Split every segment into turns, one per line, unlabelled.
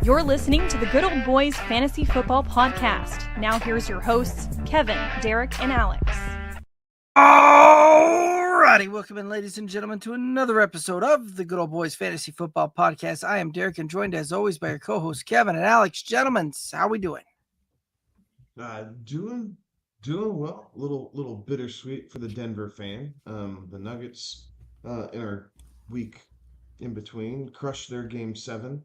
You're listening to the Good Old Boys Fantasy Football Podcast. Now here's your hosts, Kevin, Derek, and Alex.
Alrighty, welcome in, ladies and gentlemen, to another episode of the Good Old Boys Fantasy Football Podcast. I am Derek, and joined as always by your co-hosts Kevin and Alex. Gentlemen, how we doing?
Doing well. A little bittersweet for the Denver fan. The Nuggets in our week in between crushed their game 7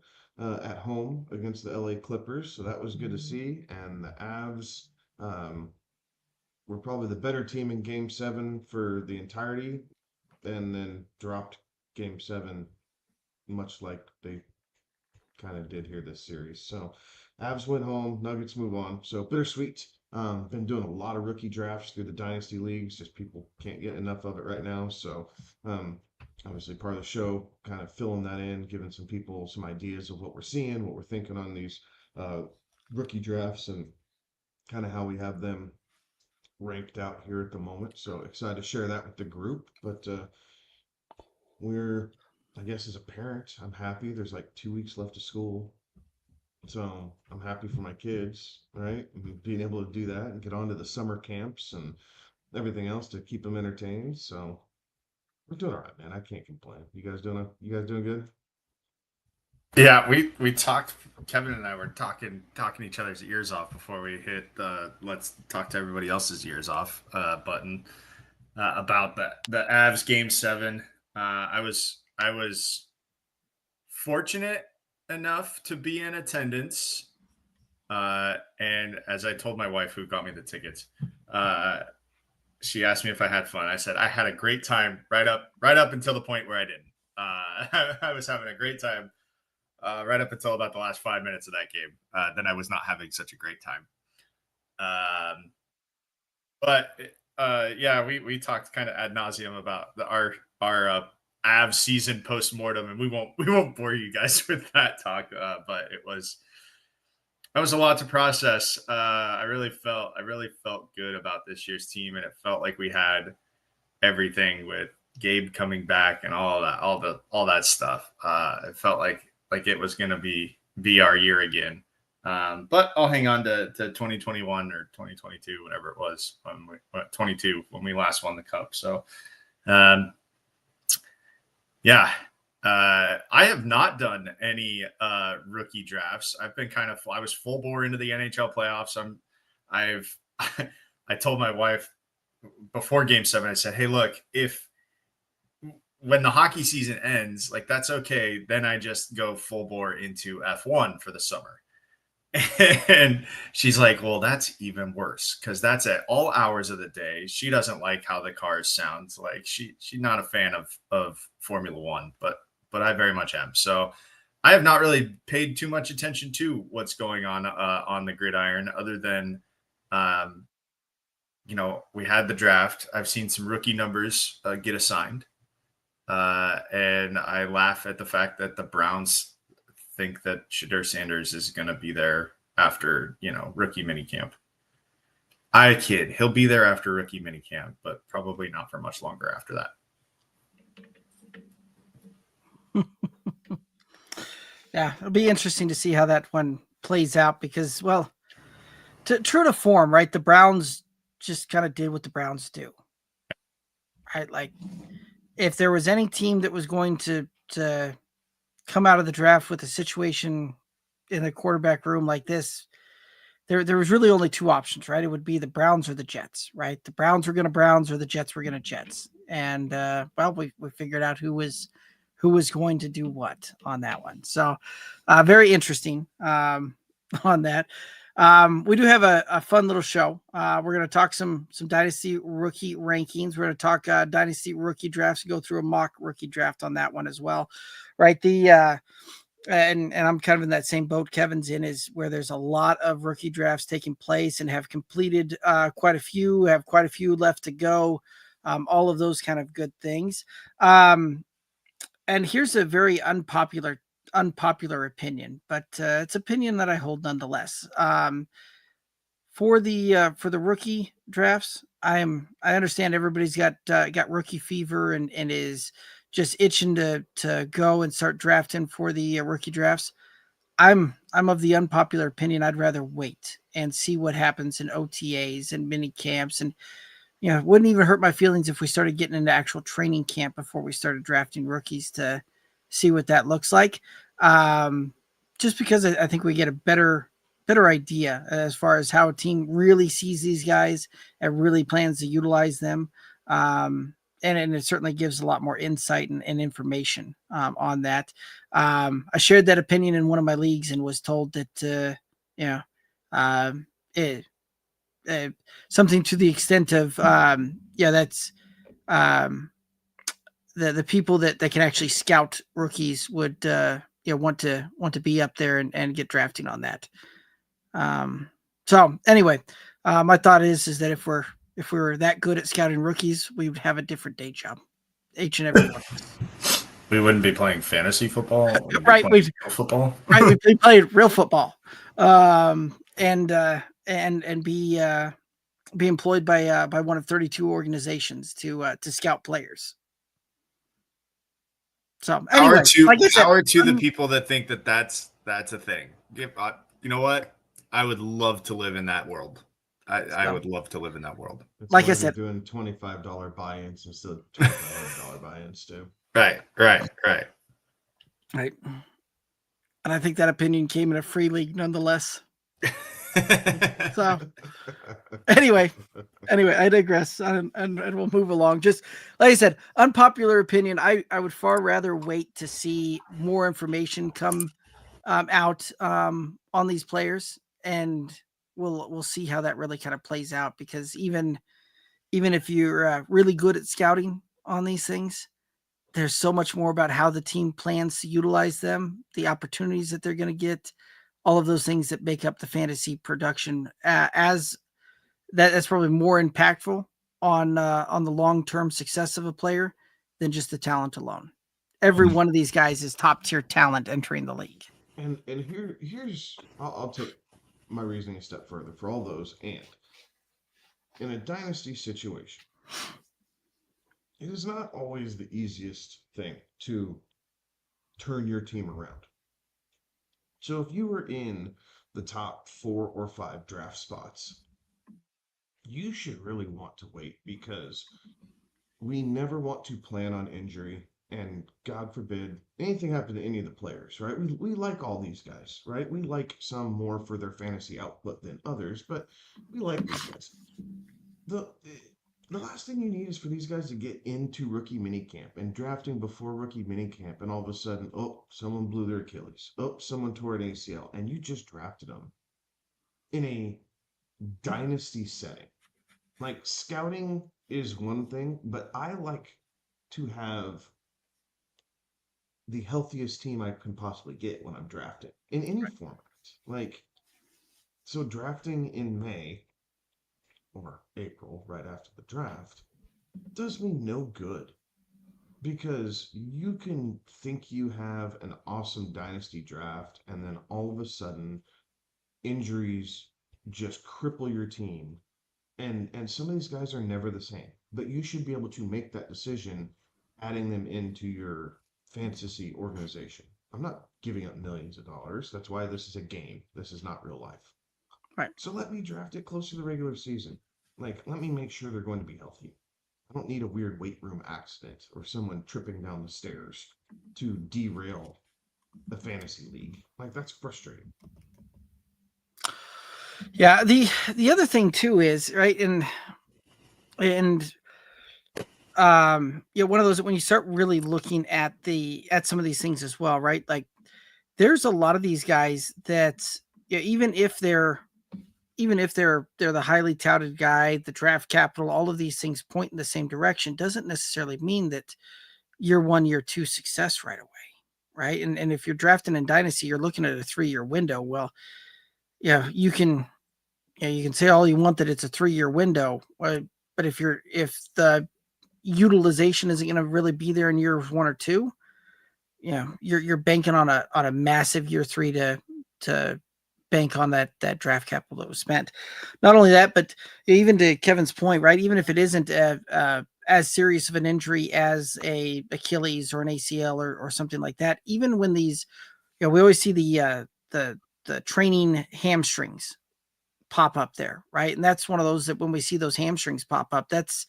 at home against the LA Clippers, so that was good to see. And the Avs were probably the better team in game 7 for the entirety, and then dropped game 7 much like they kind of did here this series. So Avs went home, Nuggets move on. So bittersweet. Been doing a lot of rookie drafts through the Dynasty leagues. Just people can't get enough of it right now. So obviously part of the show, kind of filling that in, giving some people some ideas of what we're seeing, what we're thinking on these rookie drafts, and kind of how we have them ranked out here at the moment. So excited to share that with the group. But I guess as a parent, I'm happy. There's like 2 weeks left of school. So I'm happy for my kids, right? And being able to do that and get on to the summer camps and everything else to keep them entertained. So we're doing all right, man. I can't complain. You guys doing good?
Yeah, we talked. Kevin and I were talking each other's ears off before we hit the let's talk to everybody else's ears off button about the Avs game 7. I was fortunate enough to be in attendance, and as I told my wife, who got me the tickets, she asked me if I had fun. I said I had a great time right up until the point where I didn't. I was having a great time right up until about the last 5 minutes of that game. Then I was not having such a great time. Yeah, we talked kind of ad nauseum about our Avs season post-mortem, and we won't bore you guys with that talk, but that was a lot to process. I really felt good about this year's team, and it felt like we had everything with Gabe coming back and all that stuff. It felt like it was going to be our year again. But I'll hang on to 2021 or 2022, whatever it was, 22 when we last won the cup. So, yeah, I have not done any rookie drafts. I've been I was full bore into the NHL playoffs. I told my wife before game 7, I said, hey, look, when the hockey season ends, like, that's okay. Then I just go full bore into F1 for the summer. And she's like, well, that's even worse, because that's at all hours of the day. She doesn't like how the cars sound. Like, she's not a fan of Formula One, but I very much am. So I have not really paid too much attention to what's going on the gridiron, other than, we had the draft. I've seen some rookie numbers get assigned. And I laugh at the fact that the Browns think that Shedeur Sanders is going to be there after, rookie minicamp. I kid. He'll be there after rookie minicamp, but probably not for much longer after that.
Yeah, it'll be interesting to see how that one plays out, because, well, true to form, right? The Browns just kind of did what the Browns do, right? Like, if there was any team that was going to come out of the draft with a situation in the quarterback room like this, there was really only two options, right? It would be the Browns or the Jets, right? The Browns were going to Browns, or the Jets were going to Jets. And we figured out who was going to do what on that one. So very interesting on that. We do have a fun little show. We're going to talk some Dynasty Rookie Rankings. We're going to talk Dynasty Rookie Drafts, go through a mock rookie draft on that one as well, right? And I'm kind of in that same boat Kevin's in, is where there's a lot of rookie drafts taking place and have completed quite a few, have quite a few left to go, all of those kind of good things. And here's a very unpopular opinion, but it's opinion that I hold nonetheless. For the rookie drafts, I understand everybody's got rookie fever and is just itching to go and start drafting for the rookie drafts. I'm I'm of the unpopular opinion. I'd rather wait and see what happens in OTAs and mini camps, and it wouldn't even hurt my feelings if we started getting into actual training camp before we started drafting rookies to see what that looks like. Just because I think we get a better idea as far as how a team really sees these guys and really plans to utilize them. And it certainly gives a lot more insight and information on that. I shared that opinion in one of my leagues and was told that, something to the extent of, that's the people that can actually scout rookies would, want to be up there and get drafting on that. So anyway, my thought is that if we were that good at scouting rookies, we would have a different day job, each and every one.
We wouldn't be playing fantasy football,
right?
Real football,
right? We'd be playing real football, and be employed by one of 32 organizations to scout players. So anyway,
power to the people that think that that's a thing. You know what? I would love to live in that world. I would love to live in that world.
That's
like
why
I said,
doing $25 buy-ins instead of $25 buy-ins too.
Right.
And I think that opinion came in a free league nonetheless. So anyway, I digress, and we'll move along. Just like I said, unpopular opinion. I would far rather wait to see more information come out on these players, and we'll see how that really kind of plays out. Because even if you're really good at scouting on these things, there's so much more about how the team plans to utilize them, the opportunities that they're going to get, all of those things that make up the fantasy production. As that's probably more impactful on the long-term success of a player than just the talent alone. Every one of these guys is top-tier talent entering the league.
And here's I'll take my reasoning a step further for all those. And in a dynasty situation, it is not always the easiest thing to turn your team around. So if you were in the top 4 or 5 draft spots, you should really want to wait, because we never want to plan on injury, and God forbid anything happen to any of the players, right? We like all these guys, right? We like some more for their fantasy output than others, but we like these guys. The last thing you need is for these guys to get into rookie minicamp and drafting before rookie minicamp, and all of a sudden, someone blew their Achilles. Someone tore an ACL, and you just drafted them in a dynasty setting. Like, scouting is one thing, but I like to have the healthiest team I can possibly get when I'm drafting in any format. Like, so drafting in May or April, right after the draft, does me no good, because you can think you have an awesome dynasty draft, and then all of a sudden injuries just cripple your team, and some of these guys are never the same. But you should be able to make that decision, adding them into your fantasy organization. I'm not giving up millions of dollars. That's why this is a game. This is not real life.
Right.
So let me draft it close to the regular season. Like, let me make sure they're going to be healthy. I don't need a weird weight room accident or someone tripping down the stairs to derail the fantasy league. Like, that's frustrating.
Yeah, the other thing too is, right, and one of those, when you start really looking at some of these things as well, right? Like, there's a lot of these guys that, even if they're the highly touted guy, the draft capital, all of these things point in the same direction, doesn't necessarily mean that year 1, year 2 success right away, right? And if you're drafting in Dynasty, you're looking at a 3-year window. Well, you can say all you want that it's a 3-year window, but if the utilization isn't going to really be there in year 1 or 2, you're banking on a massive year 3 to bank on that draft capital that was spent. Not only that, but even to Kevin's point, right? Even if it isn't as serious of an injury as a Achilles or an ACL or something like that, even when these, we always see the training hamstrings pop up there, right? And that's one of those that when we see those hamstrings pop up, that's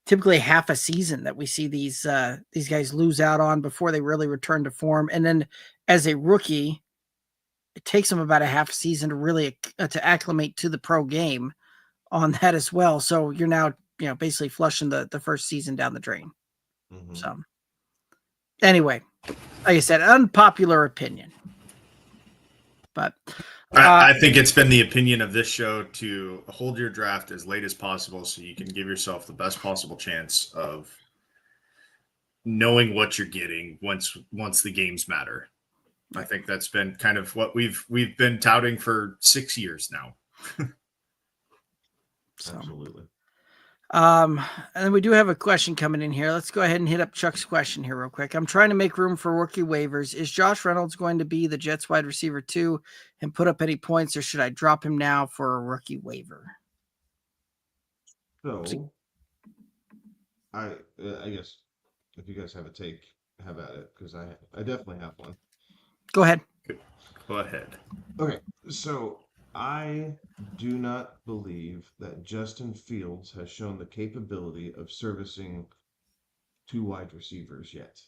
typically half a season that we see these guys lose out on before they really return to form. And then as a rookie, it takes them about a half season to really to acclimate to the pro game on that as well. So you're now, basically flushing the first season down the drain.
Mhm.
So anyway, like I said, unpopular opinion, but
I think it's been the opinion of this show to hold your draft as late as possible so you can give yourself the best possible chance of knowing what you're getting once the games matter. I think that's been kind of what we've been touting for 6 years now.
So,
Absolutely.
and then we do have a question coming in here. Let's go ahead and hit up Chuck's question here real quick. I'm trying to make room for rookie waivers. Is Josh Reynolds going to be the Jets wide receiver 2 and put up any points, or should I drop him now for a rookie waiver?
So, I guess if you guys have a take, have at it, because I definitely have one.
Go ahead.
Go ahead.
Okay, so I do not believe that Justin Fields has shown the capability of servicing 2 wide receivers yet.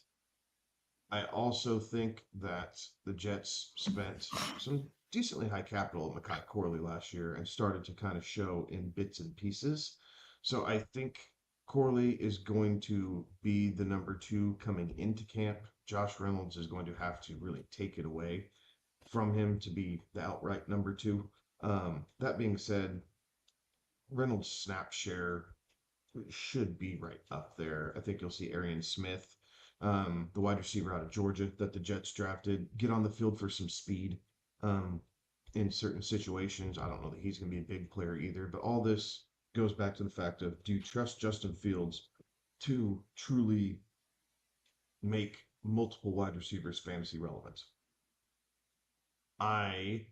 I also think that the Jets spent some decently high capital on Mekhi Corley last year and started to kind of show in bits and pieces. So I think Corley is going to be the number 2 coming into camp. Josh Reynolds is going to have to really take it away from him to be the outright number 2. That being said, Reynolds' snap share should be right up there. I think you'll see Arian Smith, the wide receiver out of Georgia that the Jets drafted, get on the field for some speed in certain situations. I don't know that he's going to be a big player either, but all this goes back to the fact of, do you trust Justin Fields to truly make multiple wide receivers fantasy relevant? I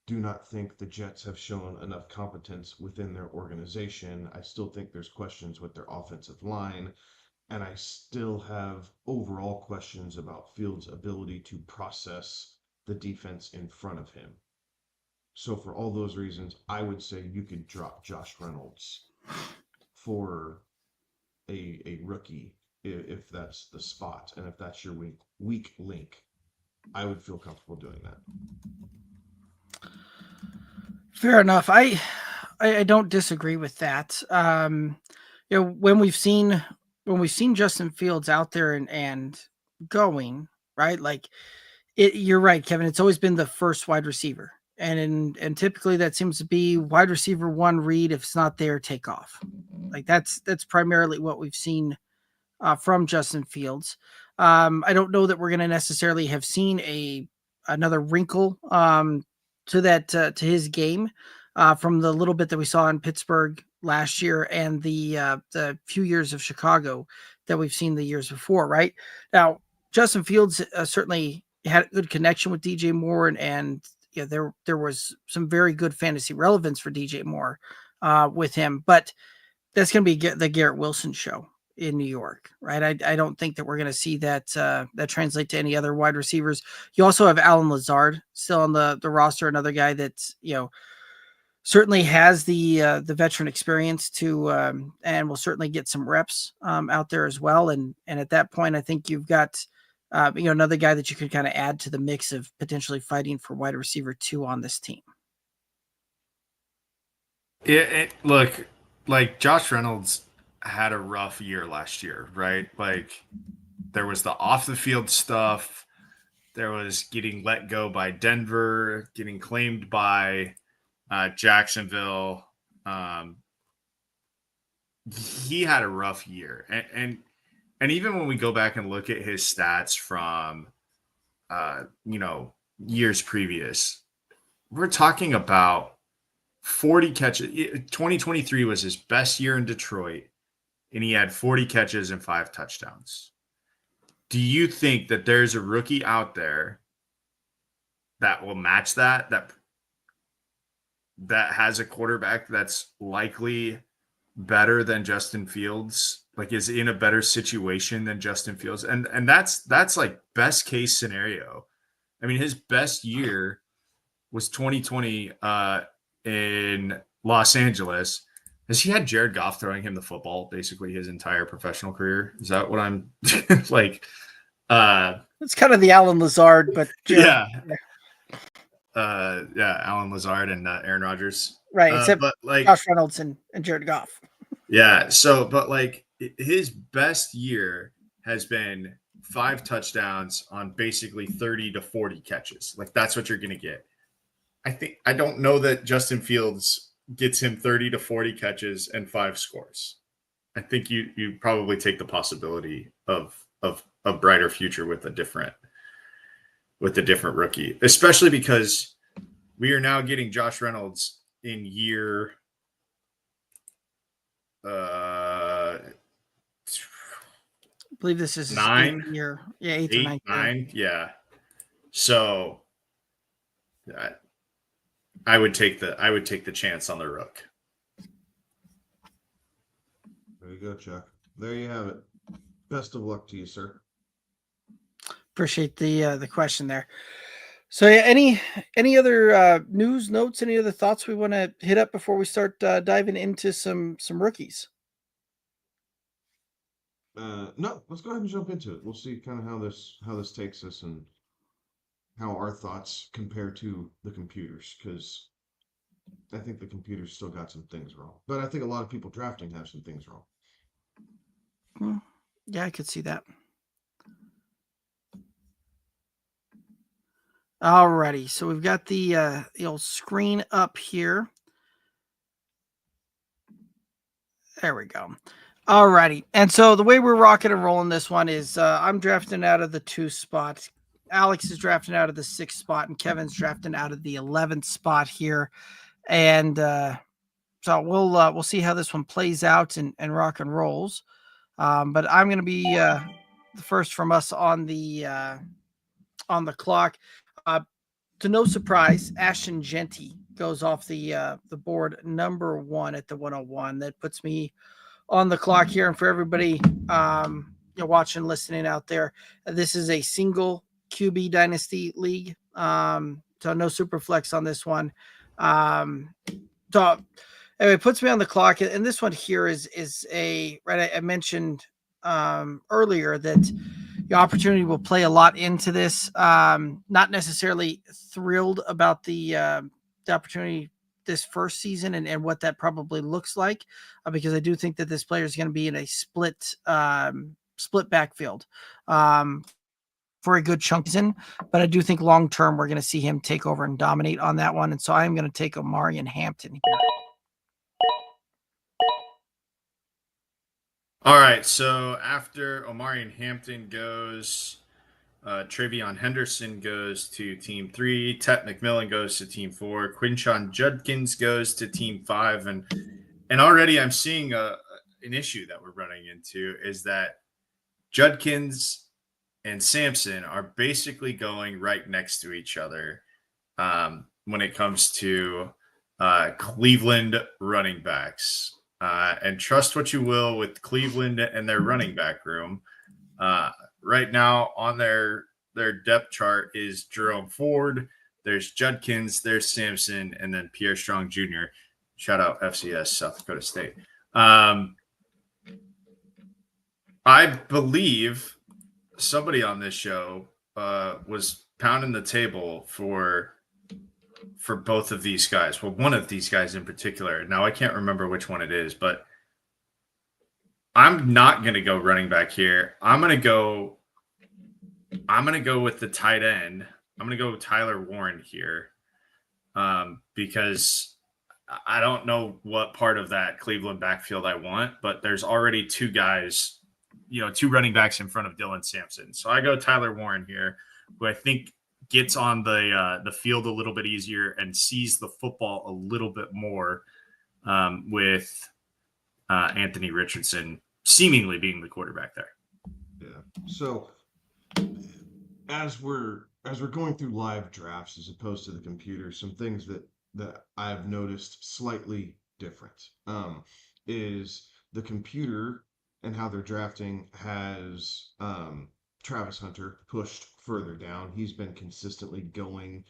do not think the Jets have shown enough competence within their organization. I still think there's questions with their offensive line, and I still have overall questions about Fields' ability to process the defense in front of him. So for all those reasons, I would say you could drop Josh Reynolds for a rookie if that's the spot, and if that's your weak link. I would feel comfortable doing that.
Fair enough. I don't disagree with that. When we've seen Justin Fields out there and going, right, like you're right, Kevin. It's always been the first wide receiver, and typically that seems to be wide receiver 1 read. If it's not there, take off. Like that's primarily what we've seen from Justin Fields. I don't know that we're going to necessarily have seen another wrinkle to that to his game from the little bit that we saw in Pittsburgh last year and the few years of Chicago that we've seen the years before. Right now, Justin Fields certainly had a good connection with DJ Moore, and there was some very good fantasy relevance for DJ Moore with him, but that's going to be the Garrett Wilson show in New York, right? I don't think that we're going to see that translate to any other wide receivers. You also have Alan Lazard still on the roster, another guy that's certainly has the veteran experience to and will certainly get some reps out there as well. And at that point, I think you've got another guy that you could kind of add to the mix of potentially fighting for wide receiver 2 on this team.
Look, like Josh Reynolds had a rough year last year, right? Like there was the off the field stuff. There was getting let go by Denver, getting claimed by Jacksonville. He had a rough year. And even when we go back and look at his stats from, years previous, we're talking about 40 catches. 2023 was his best year in Detroit, and he had 40 catches and 5 touchdowns. Do you think that there's a rookie out there that will match that has a quarterback that's likely better than Justin Fields, like is in a better situation than Justin Fields? And that's like best case scenario. I mean, his best year was 2020 in Los Angeles. Has he had Jared Goff throwing him the football basically his entire professional career? Is that what I'm like?
It's kind of the Alan Lazard, but
yeah. Alan Lazard and Aaron Rodgers.
Right, except
but like
Josh Reynolds and Jared Goff.
Yeah, so but like his best year has been 5 touchdowns on basically 30 to 40 catches. Like that's what you're going to get. I don't know that Justin Fields gets him 30 to 40 catches and 5 scores. I think you probably take the possibility of a brighter future with a different rookie, especially because we are now getting Josh Reynolds in year I
believe this is
9
year. Yeah, 8 or
9. Yeah. So I would take the chance on the rook.
There you go, Chuck. There you have it. Best of luck to you, sir.
Appreciate the question there. So yeah, any other news, notes, any other thoughts we want to hit up before we start diving into some rookies?
No, let's go ahead and jump into it. We'll see kind of how this takes us and how our thoughts compare to the computers, because I think the computers still got some things wrong. But I think a lot of people drafting have some things wrong.
Yeah, I could see that. Alrighty, so we've got the old screen up here. There we go. Alrighty, and so the way we're rocking and rolling this one is I'm drafting out of the 2 spot. Alex is drafting out of the 6th spot, and Kevin's drafting out of the 11th spot here. And so we'll see how this one plays out and rock and rolls. But I'm going to be the first from us on the clock. To no surprise, Ashton Genty goes off the board number 1 at the 101. That puts me on the clock here. And for everybody watching, listening out there, this is a single QB Dynasty league. So no Superflex on this one. So anyway, it puts me on the clock. And this one here is a, right, I mentioned earlier that the opportunity will play a lot into this. Not necessarily thrilled about the opportunity this first season and what that probably looks like, because I do think that this player is going to be in a split backfield for a good chunk season. But I do think long term we're going to see him take over and dominate on that one. And so I'm going to take Omari and Hampton here.
All right, so after Omari and Hampton goes, Travion Henderson goes to team 3, Tet McMillan goes to team 4, Quinshon Judkins goes to team 5, and already I'm seeing an issue that we're running into is that Judkins and Sampson are basically going right next to each other when it comes to Cleveland running backs. And trust what you will with Cleveland and their running back room. Right now on their depth chart is Jerome Ford, there's Judkins, there's Sampson, and then Pierre Strong Jr. Shout out FCS, South Dakota State. I believe somebody on this show was pounding the table for both of these guys. Well, one of these guys in particular. Now I can't remember which one it is, but I'm not going to go running back here. I'm going to go with the tight end. I'm going to go Tyler Warren here because I don't know what part of that Cleveland backfield I want, but there's already 2 guys, 2 running backs in front of Dylan Sampson. So I go Tyler Warren here, who I think gets on the field a little bit easier and sees the football a little bit more with Anthony Richardson seemingly being the quarterback there.
Yeah. So as we're going through live drafts as opposed to the computer, some things that I've noticed slightly different is the computer and how they're drafting has Travis Hunter pushed further down. He's been consistently going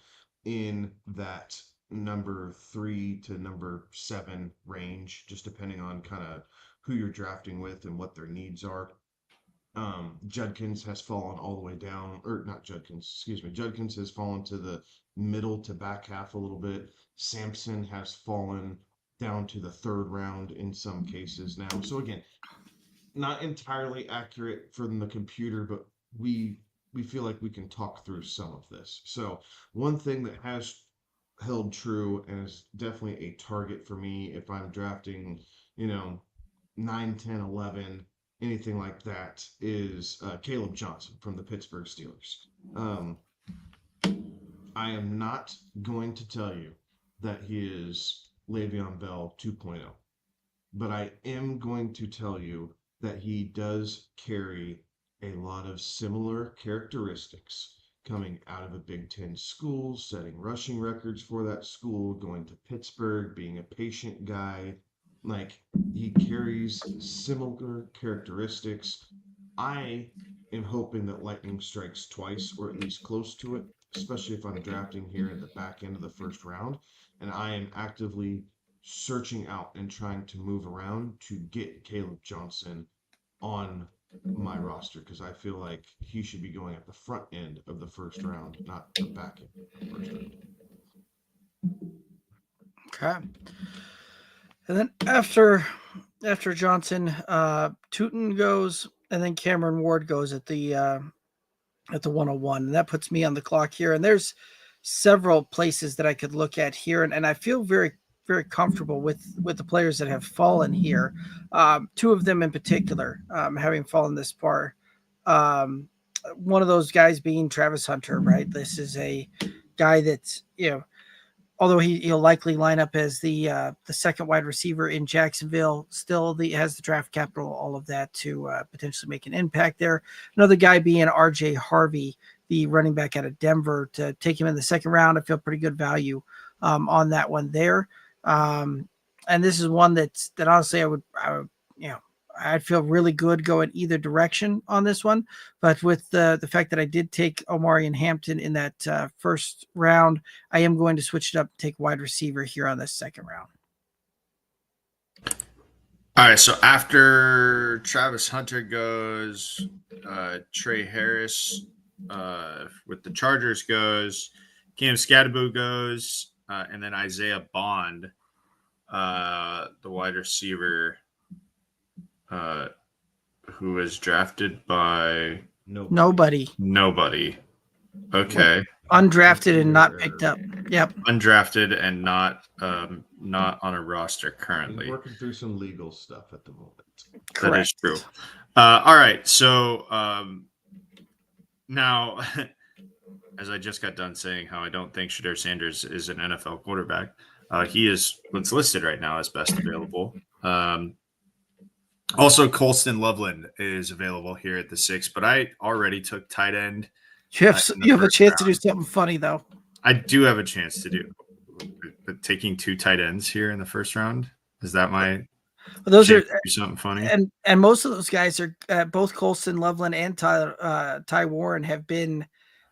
in that number 3 to number 7 range, just depending on kind of who you're drafting with and what their needs are. Judkins has fallen all the way down, or not Judkins, excuse me. Judkins has fallen to the middle to back half a little bit. Sampson has fallen down to the 3rd round in some cases now. So again, not entirely accurate from the computer, but we feel like we can talk through some of this. So one thing that has held true and is definitely a target for me if I'm drafting, 9, 10, 11, anything like that is Caleb Johnson from the Pittsburgh Steelers. I am not going to tell you that he is Le'Veon Bell 2.0, but I am going to tell you that he does carry a lot of similar characteristics coming out of a Big Ten school, setting rushing records for that school, going to Pittsburgh, being a patient guy. Like, he carries similar characteristics. I am hoping that lightning strikes twice, or at least close to it, especially if I'm drafting here at the back end of the 1st round. And I am actively searching out and trying to move around to get Caleb Johnson on my roster, because I feel like he should be going at the front end of the 1st round, not the back end of the 1st round.
Okay. And then after Johnson, Tootin goes, and then Cameron Ward goes at the 101. And that puts me on the clock here. And there's several places that I could look at here, and I feel very, very comfortable with the players that have fallen here. 2 of them in particular, having fallen this far. One of those guys being Travis Hunter, right? This is a guy that's, although he'll likely line up as the 2nd wide receiver in Jacksonville, still has the draft capital, all of that to potentially make an impact there. Another guy being R.J. Harvey, the running back out of Denver, to take him in the 2nd round. I feel pretty good value on that one there. And this is one that honestly I'd feel really good going either direction on this one. But with the fact that I did take Omarion Hampton in that 1st round, I am going to switch it up and take wide receiver here on this 2nd round.
All right, so after Travis Hunter goes, Trey Harris with the Chargers goes, Cam Scadaboo goes, and then Isaiah Bond, the wide receiver, who was drafted by
Nobody.
Okay.
Undrafted and not picked up. Yep.
Undrafted and not on a roster currently.
We're working through some legal stuff at the moment.
Correct.
That is true. All right. So now, as I just got done saying how I don't think Shedeur Sanders is an NFL quarterback, he is what's listed right now as best available. Also, Colston Loveland is available here at the 6th, but I already took tight end.
You have a chance to do something funny, though.
I do have a chance to do, but taking 2 tight ends here in the 1st round, is that my?
Those are
something funny,
and most of those guys are both Colston Loveland and Ty Warren have been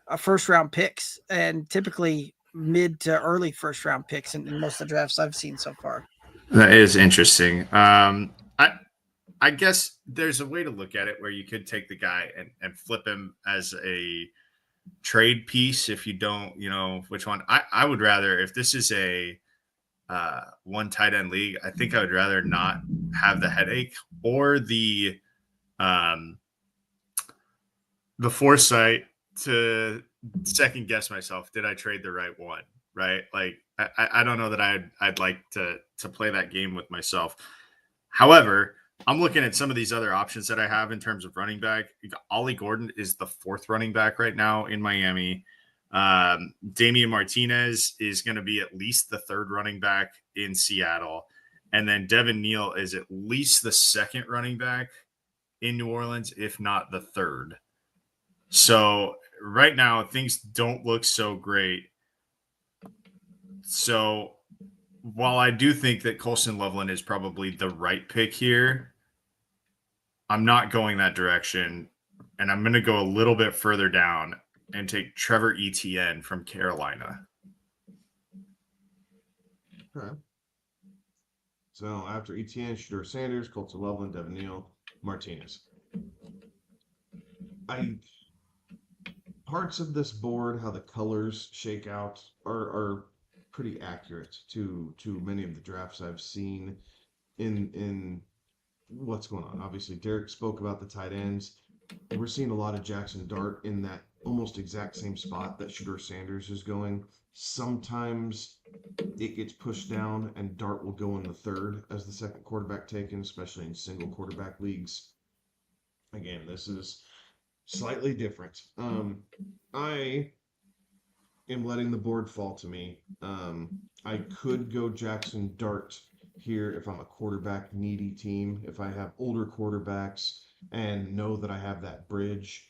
1st round picks, and typically mid to early 1st round picks in most of the drafts I've seen so far.
That is interesting. I guess there's a way to look at it where you could take the guy and flip him as a trade piece if you don't, which one. I would rather, if this is a 1 tight end league, I think I would rather not have the headache or the foresight to second guess myself. Did I trade the right one? Right? Like, I don't know that I'd like to play that game with myself. However, I'm looking at some of these other options that I have in terms of running back. Ollie Gordon is the 4th running back right now in Miami. Damian Martinez is going to be at least the 3rd running back in Seattle. And then Devin Neal is at least the 2nd running back in New Orleans, if not the 3rd. So right now, things don't look so great. So while I do think that Colston Loveland is probably the right pick here, I'm not going that direction, and I'm going to go a little bit further down and take Trevor Etienne from Carolina.
Okay. So after Etienne, Shedeur Sanders, Colton Loveland, Devin Neal, Martinez. Parts of this board, how the colors shake out, are pretty accurate to many of the drafts I've seen in what's going on. Obviously, Derek spoke about the tight ends. We're seeing a lot of Jackson Dart in that almost exact same spot that Shedeur Sanders is going. Sometimes it gets pushed down and Dart will go in the third as the second quarterback taken, especially in single quarterback leagues. Again, this is slightly different. I am letting the board fall to me. I could go Jackson Dart here if I'm a quarterback needy team, if I have older quarterbacks and know that I have that bridge.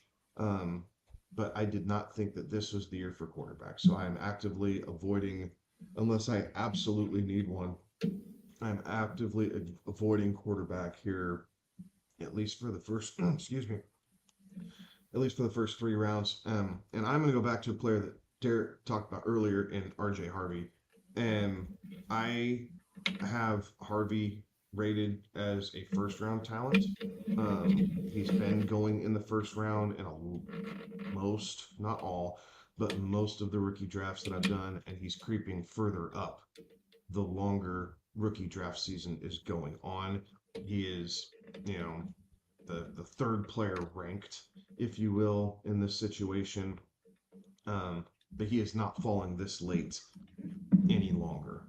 But I did not think that this was the year for quarterbacks. So I am actively avoiding, unless I absolutely need one, I'm actively avoiding quarterback here, at least for the first, excuse me, at least for the first 3 rounds. And I'm going to go back to a player that Derek talked about earlier in RJ Harvey. And I have Harvey rated as a first round talent. He's been going in the first round in most, not all, but most of the rookie drafts that I've done, and he's creeping further up the longer rookie draft season is going on. He is, the third player ranked, if you will, in this situation. But he is not falling this late any longer.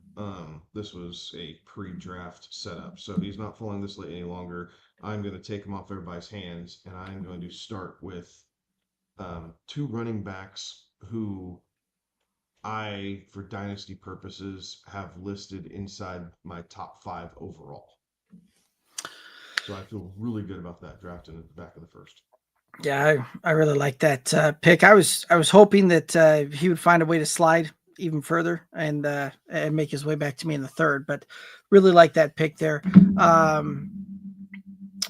This was a pre-draft setup, so he's not falling this late any longer. I'm going to take him off everybody's hands, and I'm going to start with 2 running backs who I, for dynasty purposes, have listed inside my top 5 overall. So I feel really good about that draft in the back of the first.
Yeah, I really like that pick. I was hoping that he would find a way to slide even further and make his way back to me in the third, but really like that pick there.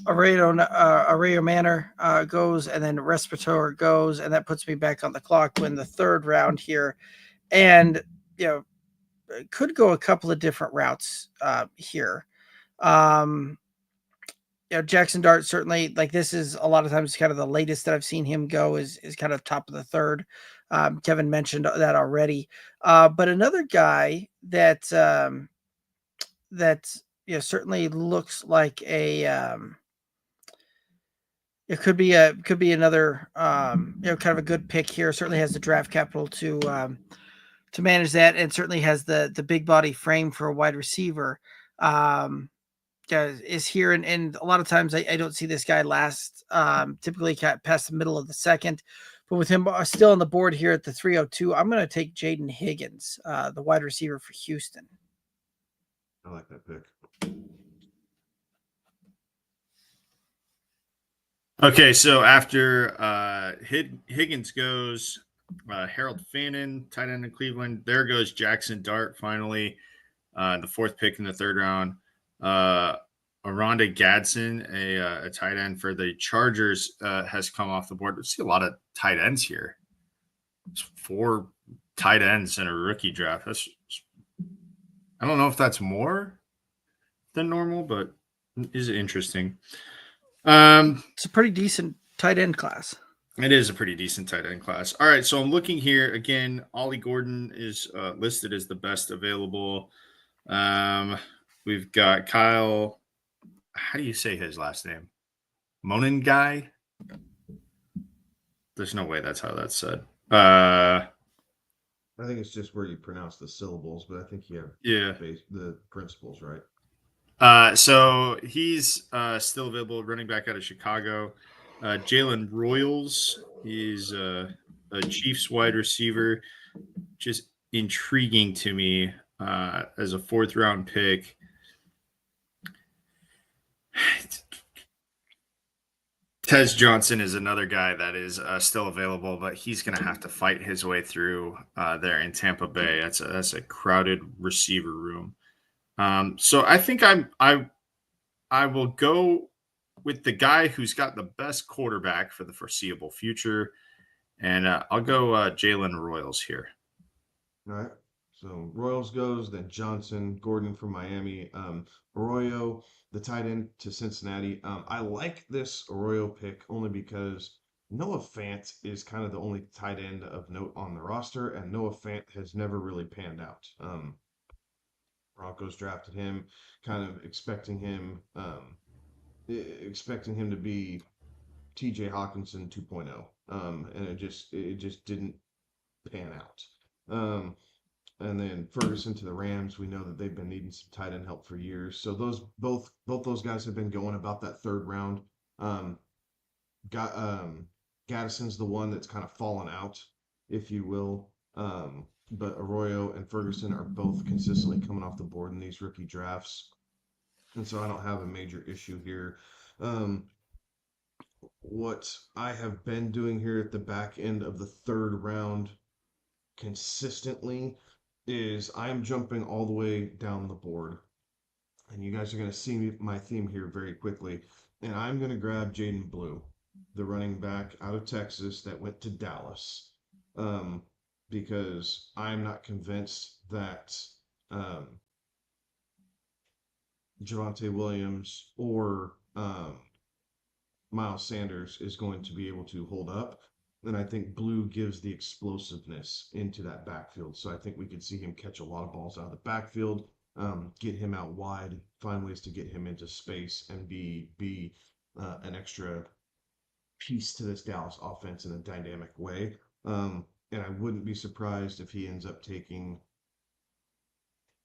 Areo Manor goes, and then Respirator goes, and that puts me back on the clock in the third round here. And, could go a couple of different routes here. Jackson Dart, certainly, like, this is a lot of times kind of the latest that I've seen him go is kind of top of the third. Kevin mentioned that already. But another guy that certainly looks like a it could be another kind of a good pick here. Certainly has the draft capital to manage that, and certainly has the big body frame for a wide receiver. Is here, and a lot of times I don't see this guy last, typically past the middle of the second, but with him still on the board here at the 302, I'm going to take Jaden Higgins, the wide receiver for Houston.
I like that pick.
Okay, so after Higgins goes, Harold Fannin, tight end in Cleveland. There goes Jackson Dart, finally, the 4th pick in the 3rd round. Aronda Gadsden, a tight end for the Chargers, has come off the board. We see a lot of tight ends here. It's 4 tight ends in a rookie draft. I don't know if that's more than normal, but it is interesting.
It's a pretty decent tight end class.
It is a pretty decent tight end class. All right, so I'm looking here again. Ollie Gordon is listed as the best available. We've got Kyle. How do you say his last name? Monin guy. There's no way that's how that's said.
I think it's just where you pronounce the syllables, but I think you have the principles right.
So he's still available, running back out of Chicago. Jalen Royals, he's a Chiefs wide receiver, just intriguing to me as a 4th round pick. Tez Johnson is another guy that is still available, but he's going to have to fight his way through there in Tampa Bay. That's a crowded receiver room. So I think I will go with the guy who's got the best quarterback for the foreseeable future, and I'll go Jalen Royals here.
All right. So Royals goes, then Johnson, Gordon from Miami, Arroyo, the tight end to Cincinnati. I like this Arroyo pick only because Noah Fant is kind of the only tight end of note on the roster, and Noah Fant has never really panned out. Broncos drafted him, kind of expecting him to be T.J. Hawkinson 2.0, and it just didn't pan out. And then Ferguson to the Rams. We know that they've been needing some tight end help for years. So both those guys have been going about that third round. Gaddison's the one that's kind of fallen out, if you will. But Arroyo and Ferguson are both consistently coming off the board in these rookie drafts. And so I don't have a major issue here. What I have been doing here at the back end of the third round consistently is I'm jumping all the way down the board. And you guys are going to see my theme here very quickly. And I'm going to grab Jaden Blue, the running back out of Texas that went to Dallas. Because I'm not convinced that Javonte Williams or Miles Sanders is going to be able to hold up. And I think Blue gives the explosiveness into that backfield. So I think we could see him catch a lot of balls out of the backfield, get him out wide, find ways to get him into space, and be an extra piece to this Dallas offense in a dynamic way. And I wouldn't be surprised if he ends up taking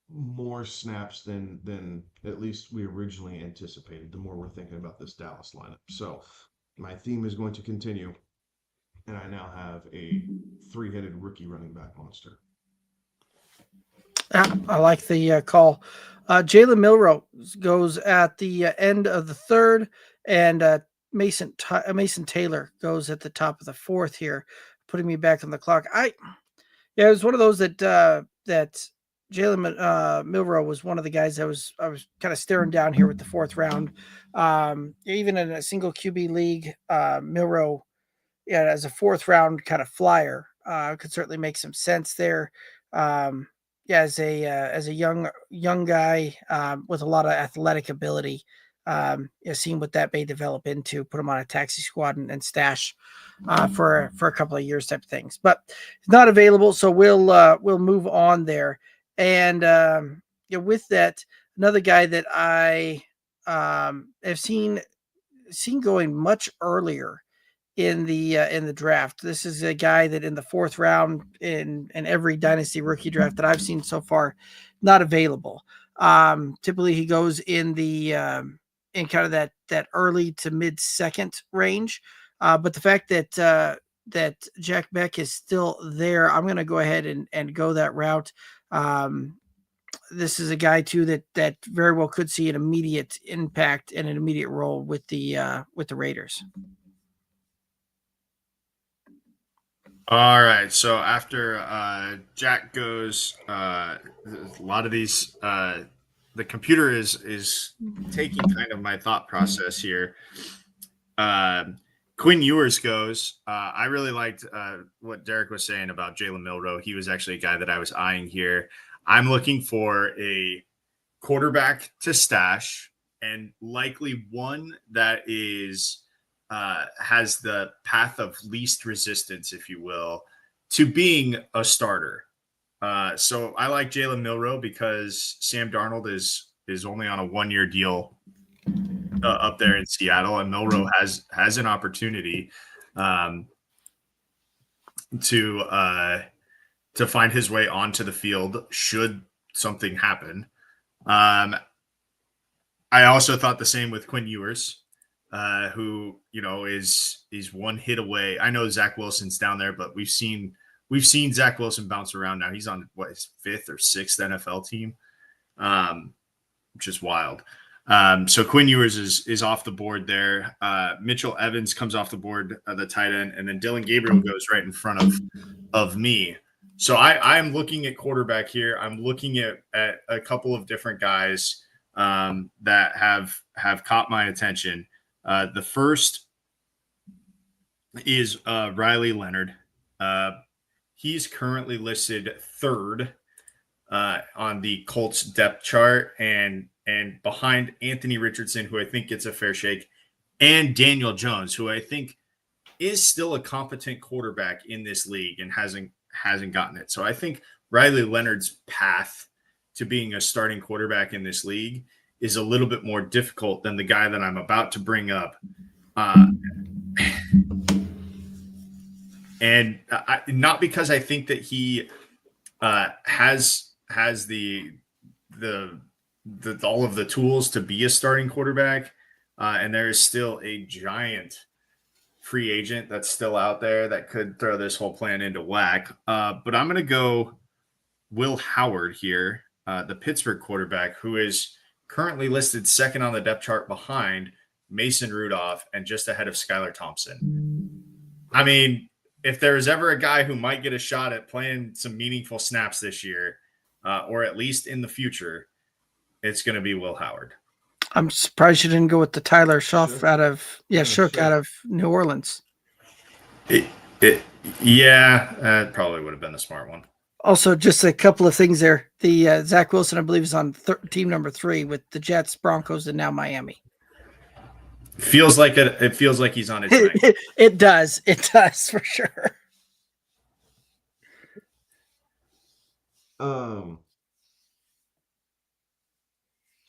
more snaps than at least we originally anticipated, the more we're thinking about this Dallas lineup. So my theme is going to continue. And I now have a three-headed rookie running back monster.
I like the call. Jalen Milroe goes at the end of the third, and Mason Taylor goes at the top of the fourth here, putting me back on the clock. It was one of those that Jalen Milroe was one of the guys I was kind of staring down here with the fourth round. Even in a single QB league, Milroe, as a fourth round kind of flyer, could certainly make some sense there. As a young guy with a lot of athletic ability, seeing what that may develop into, put him on a taxi squad and stash for a couple of years type of things. But it's not available, so we'll move on there. And with that, another guy that I have seen going much earlier in the draft. This is a guy that in the fourth round in every Dynasty Rookie Draft that I've seen so far, not available. Typically he goes in the in kind of that early to mid second range. But the fact that Jack Beck is still there, I'm going to go ahead and go that route. This is a guy too that very well could see an immediate impact and an immediate role with the Raiders.
All right. So after Jack goes, a lot of these, the computer is taking kind of my thought process here. Quinn Ewers goes. I really liked what Derek was saying about Jalen Milroe. He was actually a guy that I was eyeing here. I'm looking for a quarterback to stash, and likely one that is has the path of least resistance, if you will, to being a starter. So I like Jalen Milroe because Sam Darnold is only on a 1-year deal up there in Seattle, and Milroe has an opportunity to find his way onto the field should something happen. I also thought the same with Quinn Ewers, who is one hit away. I know Zach Wilson's down there, but we've seen Zach Wilson bounce around now. He's on his 5th or 6th NFL team, which is wild. So Quinn Ewers is off the board there. Mitchell Evans comes off the board, the tight end, and then Dylan Gabriel goes right in front of me. So I am looking at quarterback here. I'm looking at a couple of different guys that have caught my attention. The first is Riley Leonard. He's currently listed 3rd on the Colts depth chart, and behind Anthony Richardson, who I think gets a fair shake, and Daniel Jones, who I think is still a competent quarterback in this league and hasn't gotten it. So I think Riley Leonard's path to being a starting quarterback in this league is a little bit more difficult than the guy that I'm about to bring up. And not because I think that he has the all of the tools to be a starting quarterback, and there is still a giant free agent that's still out there that could throw this whole plan into whack. But I'm going to go Will Howard here, the Pittsburgh quarterback, who is currently listed second on the depth chart behind Mason Rudolph and just ahead of Skylar Thompson. I mean, if there is ever a guy who might get a shot at playing some meaningful snaps this year, or at least in the future, it's going to be Will Howard.
I'm surprised you didn't go with the Tyler Shough Shook out of New Orleans.
That probably would have been the smart one.
Also, just a couple of things there. The Zach Wilson, I believe, is on team number 3 with the Jets, Broncos, and now Miami.
It feels like he's on its way.
It does for sure.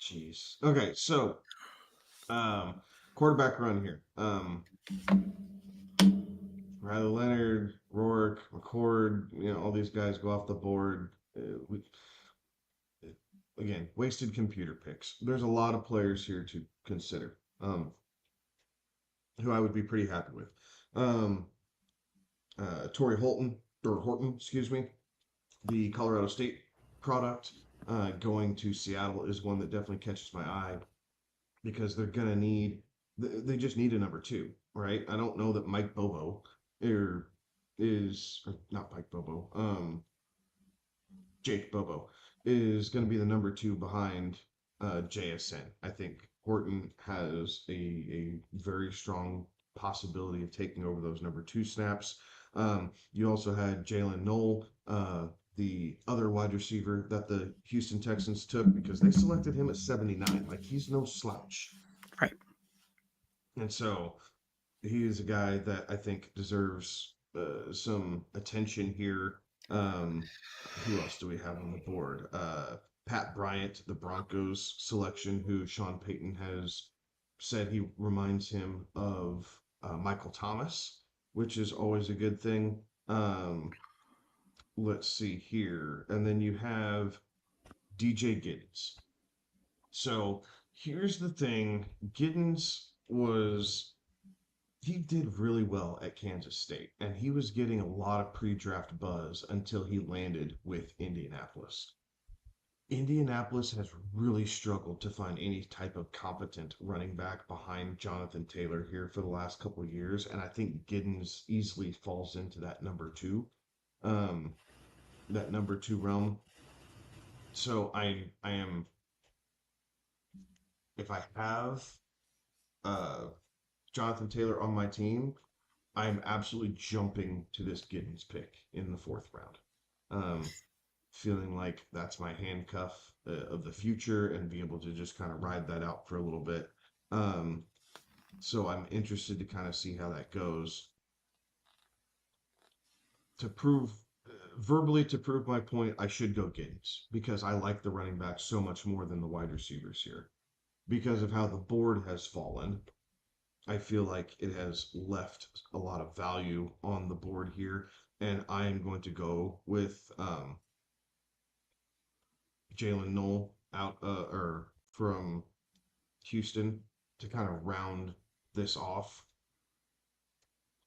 Jeez. Okay, so quarterback run here. Riley Leonard, Rourke, McCord, all these guys go off the board. Again, wasted computer picks. There's a lot of players here to consider. Who I would be pretty happy with. Torrey Horton, the Colorado State product, going to Seattle is one that definitely catches my eye because they're going to they just need a number 2, right? I don't know that Mike Bobo Jake Bobo is going to be the number 2 behind JSN. I think Horton has a very strong possibility of taking over those number 2 snaps. You also had Jalen Knoll, the other wide receiver that the Houston Texans took because they selected him at 79. Like, he's no slouch.
Right.
And so he is a guy that I think deserves some attention here. Who else do we have on the board? Pat Bryant, the Broncos selection, who Sean Payton has said he reminds him of Michael Thomas, which is always a good thing. Let's see here. And then you have DJ Giddens. So here's the thing. Giddens he did really well at Kansas State, and he was getting a lot of pre-draft buzz until he landed with Indianapolis. Indianapolis has really struggled to find any type of competent running back behind Jonathan Taylor here for the last couple of years, and I think Giddens easily falls into that number 2 realm. So I am, if I have Jonathan Taylor on my team, I'm absolutely jumping to this Giddens pick in the 4th round. Feeling like that's my handcuff of the future and be able to just kind of ride that out for a little bit. So I'm interested to kind of see how that goes. To prove my point, I should go Giddens because I like the running back so much more than the wide receivers here. Because of how the board has fallen, I feel like it has left a lot of value on the board here, and I am going to go with Jalen Knoll from Houston to kind of round this off.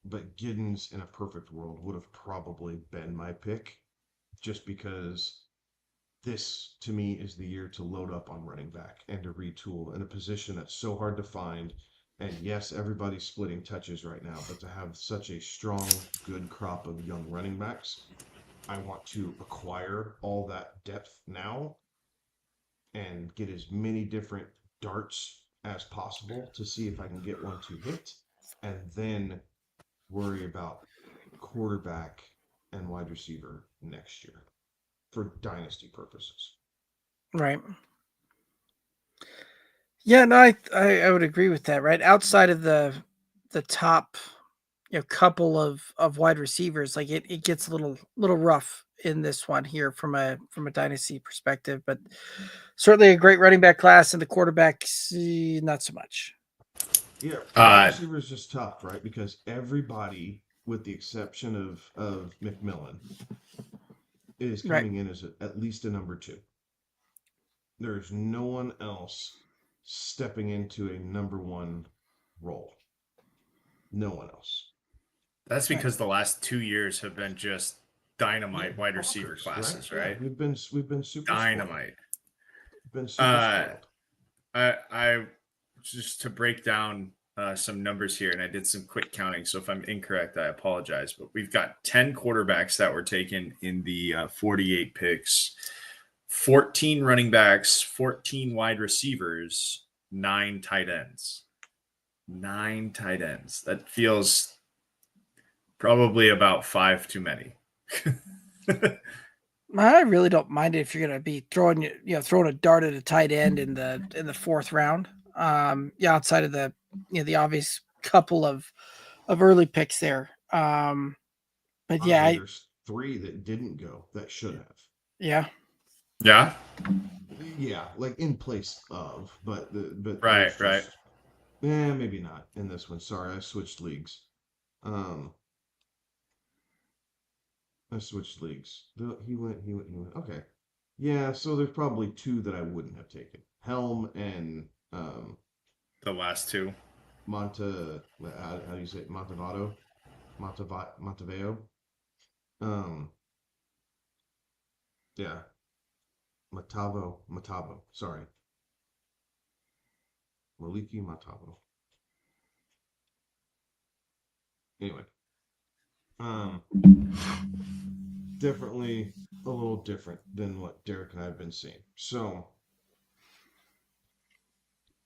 But Giddens in a perfect world would have probably been my pick just because this, to me, is the year to load up on running back and to retool in a position that's so hard to find. And yes, everybody's splitting touches right now, but to have such a strong, good crop of young running backs, I want to acquire all that depth now and get as many different darts as possible to see if I can get one to hit, and then worry about quarterback and wide receiver next year. for dynasty purposes.
Right. Yeah, no, I would agree with that. Right, outside of the top, couple of wide receivers, like it gets a little rough in this one here from a dynasty perspective, but certainly a great running back class, and the quarterbacks not so much.
Yeah, wide receiver is just tough, right? Because everybody, with the exception of McMillan, is coming in as at least a number 2. There's no one else stepping into a number 1 role. No one else.
That's because the last 2 years have been just dynamite wide receiver
bonkers,
classes, right?
Yeah, we've been super
Dynamite.
Spoiled. Been super spoiled.
I just to break down some numbers here, and I did some quick counting. So if I'm incorrect, I apologize. But we've got 10 quarterbacks that were taken in the 48 picks, 14 running backs, 14 wide receivers, 9 tight ends. 9 tight ends. That feels probably about 5 too many.
I really don't mind it if you're going to be throwing a dart at a tight end in the 4th round. Outside of the obvious couple of early picks there. But
there's 3 that didn't go that should have.
Yeah.
Yeah.
Yeah, like in place of, but
right.
Maybe not in this one. Sorry, I switched leagues. He went. Okay. Yeah, so there's probably 2 that I wouldn't have taken. Helm and
the last 2.
How do you say it? Monteveo. Yeah. Matavo. Sorry. Maliki Matavo. Anyway. Definitely a little different than what Derek and I have been seeing. So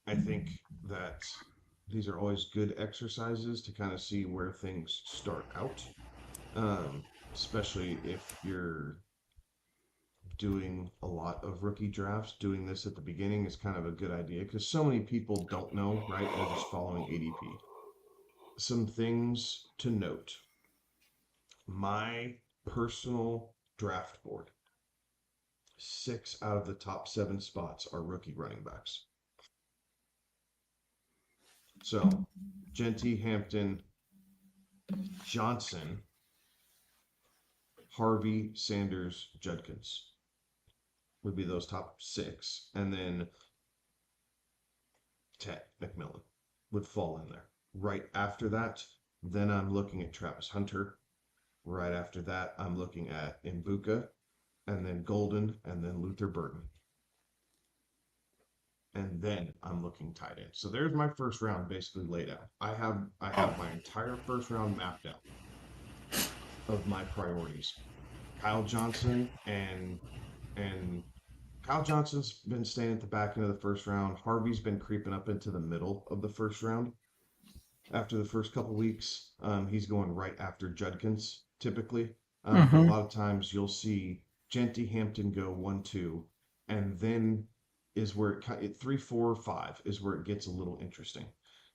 I think that these are always good exercises to kind of see where things start out. Especially if you're doing a lot of rookie drafts, doing this at the beginning is kind of a good idea because so many people don't know, right? They're just following ADP. Some things to note. My personal draft board, 6 out of the top 7 spots are rookie running backs. So, Genty, Hampton, Johnson, Harvey, Sanders, Judkins would be those top 6. And then Ted McMillan would fall in there. Right after that, then I'm looking at Travis Hunter. Right after that, I'm looking at Mbuka, and then Golden, and then Luther Burton. And then I'm looking tight end. So there's my first round basically laid out. I have my entire first round mapped out of my priorities. Kyle Johnson and Kyle Johnson's been staying at the back end of the first round. Harvey's been creeping up into the middle of the first round. After the first couple weeks, he's going right after Judkins typically. A lot of times you'll see Genty, Hampton go 1-2, and then is where it 3, 4, 5 is where it gets a little interesting.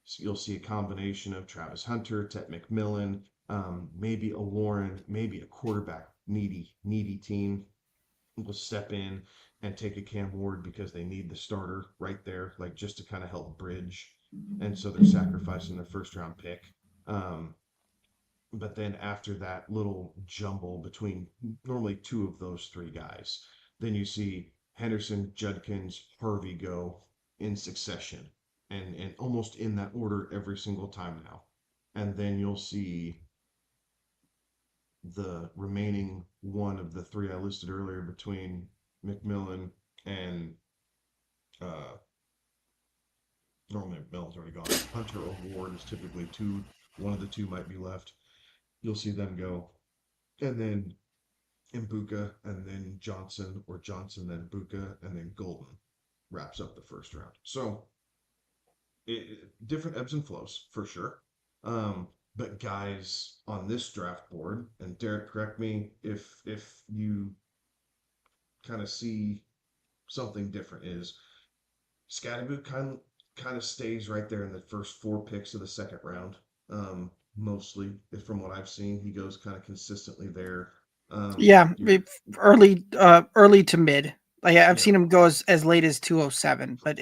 So you'll see a combination of Travis Hunter, Ted McMillan, maybe a Warren, maybe a quarterback needy team will step in and take a Cam Ward because they need the starter right there, like just to kind of help bridge. And so they're sacrificing their first round pick. But then after that little jumble between normally 2 of those 3 guys, then you see Henderson, Judkins, Harvey go in succession and almost in that order every single time now. And then you'll see the remaining one of the 3 I listed earlier between McMillan and normally McMillan's already gone. Hunter or Ward is typically 2. One of the 2 might be left. You'll see them go. And then Mbuka, and then Johnson, or Johnson, then Mbuka, and then Golden wraps up the first round. So, different ebbs and flows, for sure. But guys on this draft board, and Derek, correct me if you kind of see something different is Scatterboot kind of stays right there in the first 4 picks of the second round. Mostly, from what I've seen, he goes kind of consistently there.
Yeah,
You're
early to mid. Like I've
yeah,
seen him go as late as 207, but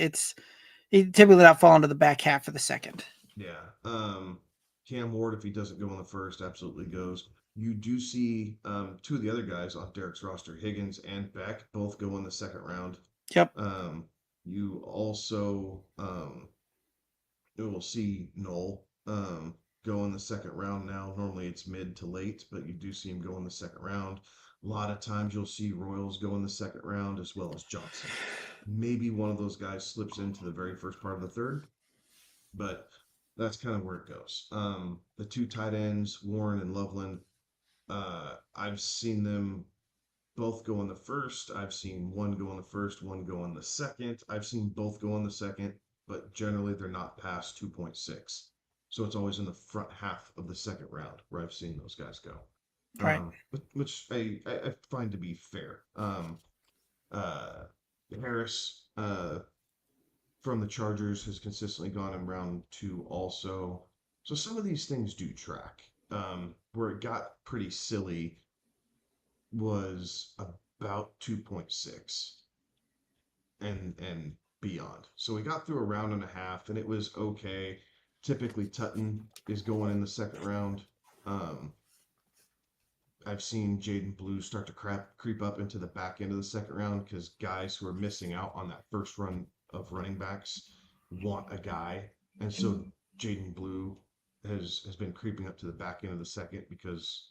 he typically not fall into the back half of the second.
yeah. Cam Ward, if he doesn't go in the first, absolutely goes. You do see two of the other guys on Derek's roster, Higgins and Beck, both go in the second round.
Yep.
You also you will see Knoll go in the second round now. Normally it's mid to late, but you do see him go in the second round. A lot of times you'll see Royals go in the second round as well as Johnson. Maybe one of those guys slips into the very first part of the third, but that's kind of where it goes. The two tight ends, Warren and Loveland, I've seen them both go in the first. I've seen one go in the first, one go in the second. I've seen both go in the second, but generally they're not past 2.6. So it's always in the front half of the second round where I've seen those guys go.
Right.
Which I find to be fair. Harris from the Chargers has consistently gone in round 2 also. So some of these things do track. Where it got pretty silly was about 2.6 and beyond. So we got through a round and a half and it was okay. Typically Tutton is going in the second round. I've seen Jaden Blue start to creep up into the back end of the second round because guys who are missing out on that first run of running backs want a guy. And so Jaden Blue has been creeping up to the back end of the second because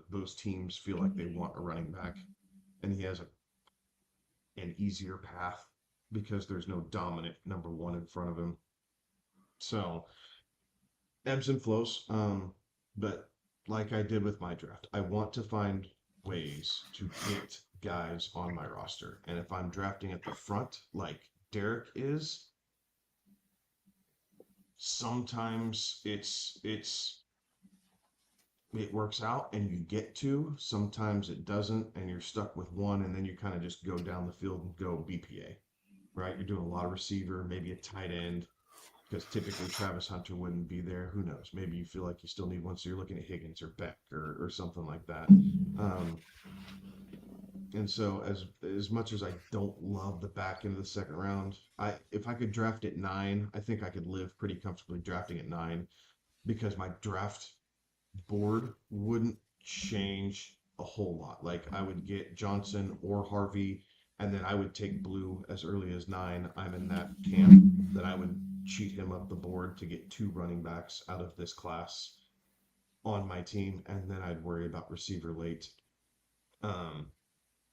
those teams feel like they want a running back, and he has an easier path because there's no dominant number one in front of him. So ebbs and flows. But like I did with my draft, I want to find ways to get guys on my roster. And if I'm drafting at the front, like Derek is, sometimes it works out and you get to, sometimes it doesn't and you're stuck with one, and then you kind of just go down the field and go BPA, right? You're doing a lot of receiver, maybe a tight end, because typically Travis Hunter wouldn't be there. Who knows? Maybe you feel like you still need one, so you're looking at Higgins or Beck or something like that. And so as much as I don't love the back end of the second round, if I could draft at 9, I think I could live pretty comfortably drafting at 9 because my draft board wouldn't change a whole lot. Like I would get Johnson or Harvey, and then I would take Blue as early as 9. I'm in that camp that I would cheat him up the board to get 2 running backs out of this class on my team, and then I'd worry about receiver late.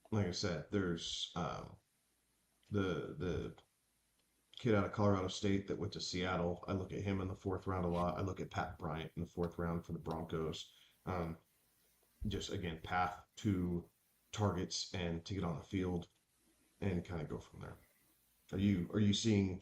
Like I said, there's the kid out of Colorado State that went to Seattle. I look at him in the 4th round a lot. I look at Pat Bryant in the 4th round for the Broncos. Just again, path to targets and to get on the field and kind of go from there. Are you seeing?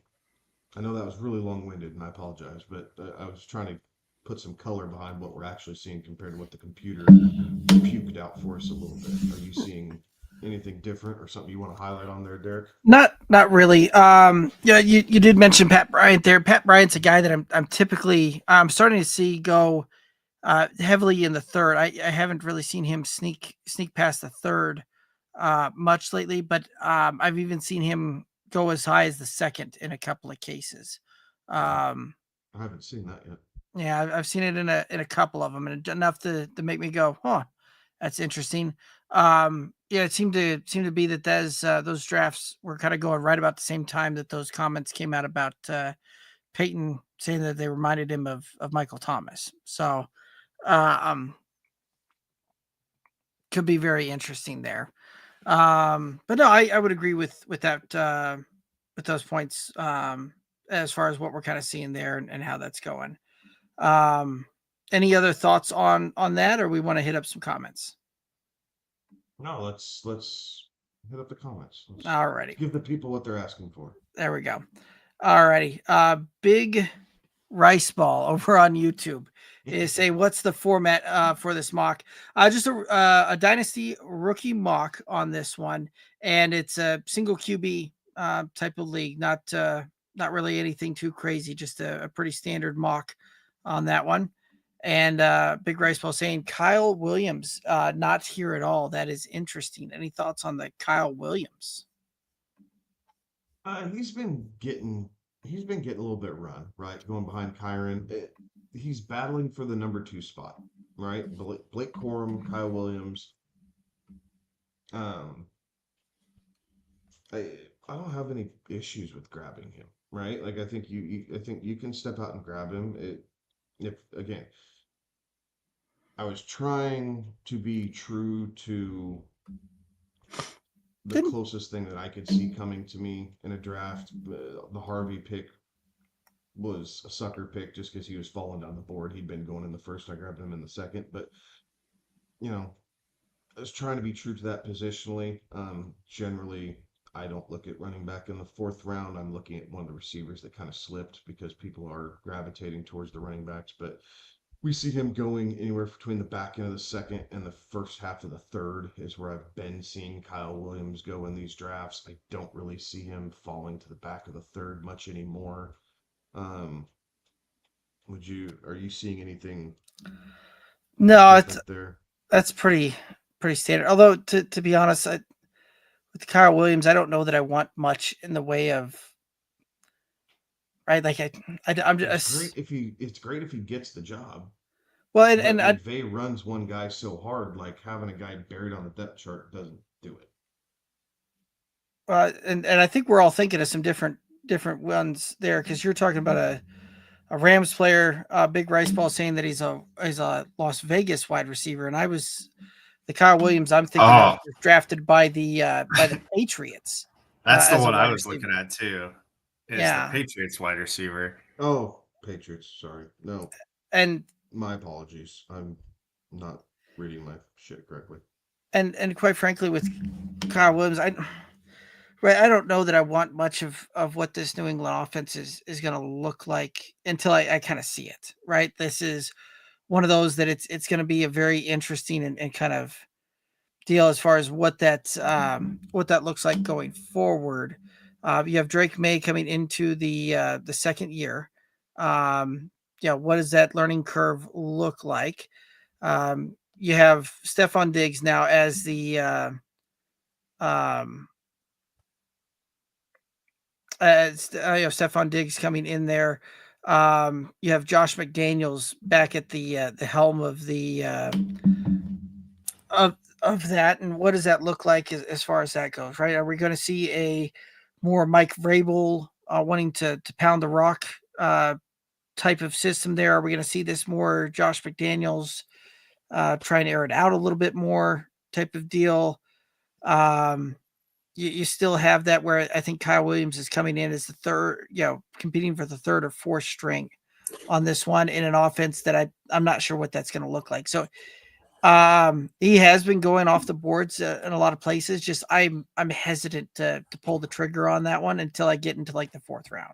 I know that was really long-winded, and I apologize, but I was trying to put some color behind what we're actually seeing compared to what the computer puked out for us a little bit. Are you seeing anything different or something you want to highlight on there, Derek?
Not really. Yeah, you did mention Pat Bryant there. Pat Bryant's a guy that I'm typically starting to see go heavily in the third. I haven't really seen him sneak past the third much lately, but I've even seen him go as high as the second in a couple of cases.
I haven't seen that yet.
Yeah, I've seen it in a couple of them, and enough to make me go, "Huh, that's interesting." Yeah, it seemed to be that those drafts were kind of going right about the same time that those comments came out about Peyton saying that they reminded him of Michael Thomas. So, could be very interesting there. But no, I would agree with that with those points as far as what we're kind of seeing there and how that's going. Any other thoughts on that, or we want to hit up some comments?
No, let's hit up the comments.
Alrighty.
Give the people what they're asking for.
There we go. Alrighty. Big Rice Ball over on YouTube is saying, what's the format for this mock? Just a Dynasty Rookie Mock on this one, and it's a single QB type of league, not really anything too crazy, just a pretty standard mock on that one. And Big Rice Ball saying Kyle Williams not here at all. That is interesting. Any thoughts on the Kyle Williams?
He's been getting a little bit run, right? Going behind Kyron. He's battling for the number 2 spot, right? Blake Corum, Kyle Williams. I don't have any issues with grabbing him, right? Like I think you can step out and grab him. If again, I was trying to be true to the closest thing that I could see coming to me in a draft. The Harvey pick was a sucker pick just because he was falling down the board. He'd been going in the first. I grabbed him in the second, but I was trying to be true to that positionally. Generally, I don't look at running back in the 4th round. I'm looking at one of the receivers that kind of slipped because people are gravitating towards the running backs, but we see him going anywhere between the back end of the 2nd and the first half of the 3rd is where I've been seeing Kyle Williams go in these drafts. I don't really see him falling to the back of the 3rd much anymore. Are you seeing anything?
No, that's pretty standard. Although to be honest, with Kyle Williams, I don't know that I want much in the way of, right? Like I'm just
it's great if he gets the job.
Well,
and McVay runs one guy so hard, like having a guy buried on the depth chart doesn't do
it. And I think we're all thinking of some different ones there, because you're talking about a Rams player, Big Rice Ball, saying that he's a Las Vegas wide receiver, and I was the Kyle Williams I'm thinking of was drafted by the Patriots.
That's the one I was looking at too. The Patriots wide receiver.
Oh, Patriots. Sorry, no.
And
my apologies. I'm not reading my shit correctly.
And quite frankly, with Kyle Williams, I don't know that I want much of what this New England offense is going to look like until I kind of see it. Right, this is one of those that it's going to be a very interesting and kind of deal as far as what that looks like going forward. You have Drake May coming into the 2nd year. What does that learning curve look like? You have Stephon Diggs now as the Stephon Diggs coming in there. You have Josh McDaniels back at the helm of the of that, and what does that look like as far as that goes? Right? Are we going to see a more Mike Vrabel wanting to pound the rock type of system there? Are we going to see this more Josh McDaniels trying to air it out a little bit more type of deal? You still have that where I think Kyle Williams is coming in as the 3rd, competing for the 3rd or 4th string on this one in an offense that I'm not sure what that's going to look like. So he has been going off the boards in a lot of places. Just I'm hesitant to pull the trigger on that one until I get into like the 4th round.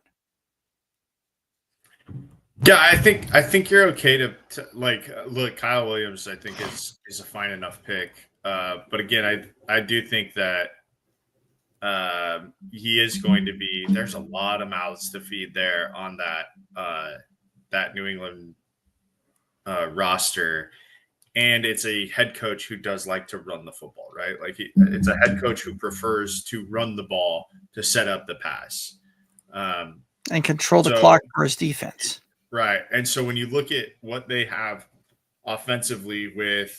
Yeah, I think you're okay to look. Kyle Williams, I think is a fine enough pick. But again, I do think that he is going to be. There's a lot of mouths to feed there on that New England roster, and it's a head coach who does like to run the football, right? Like it's a head coach who prefers to run the ball to set up the pass
and control the clock for his defense.
Right. And so when you look at what they have offensively with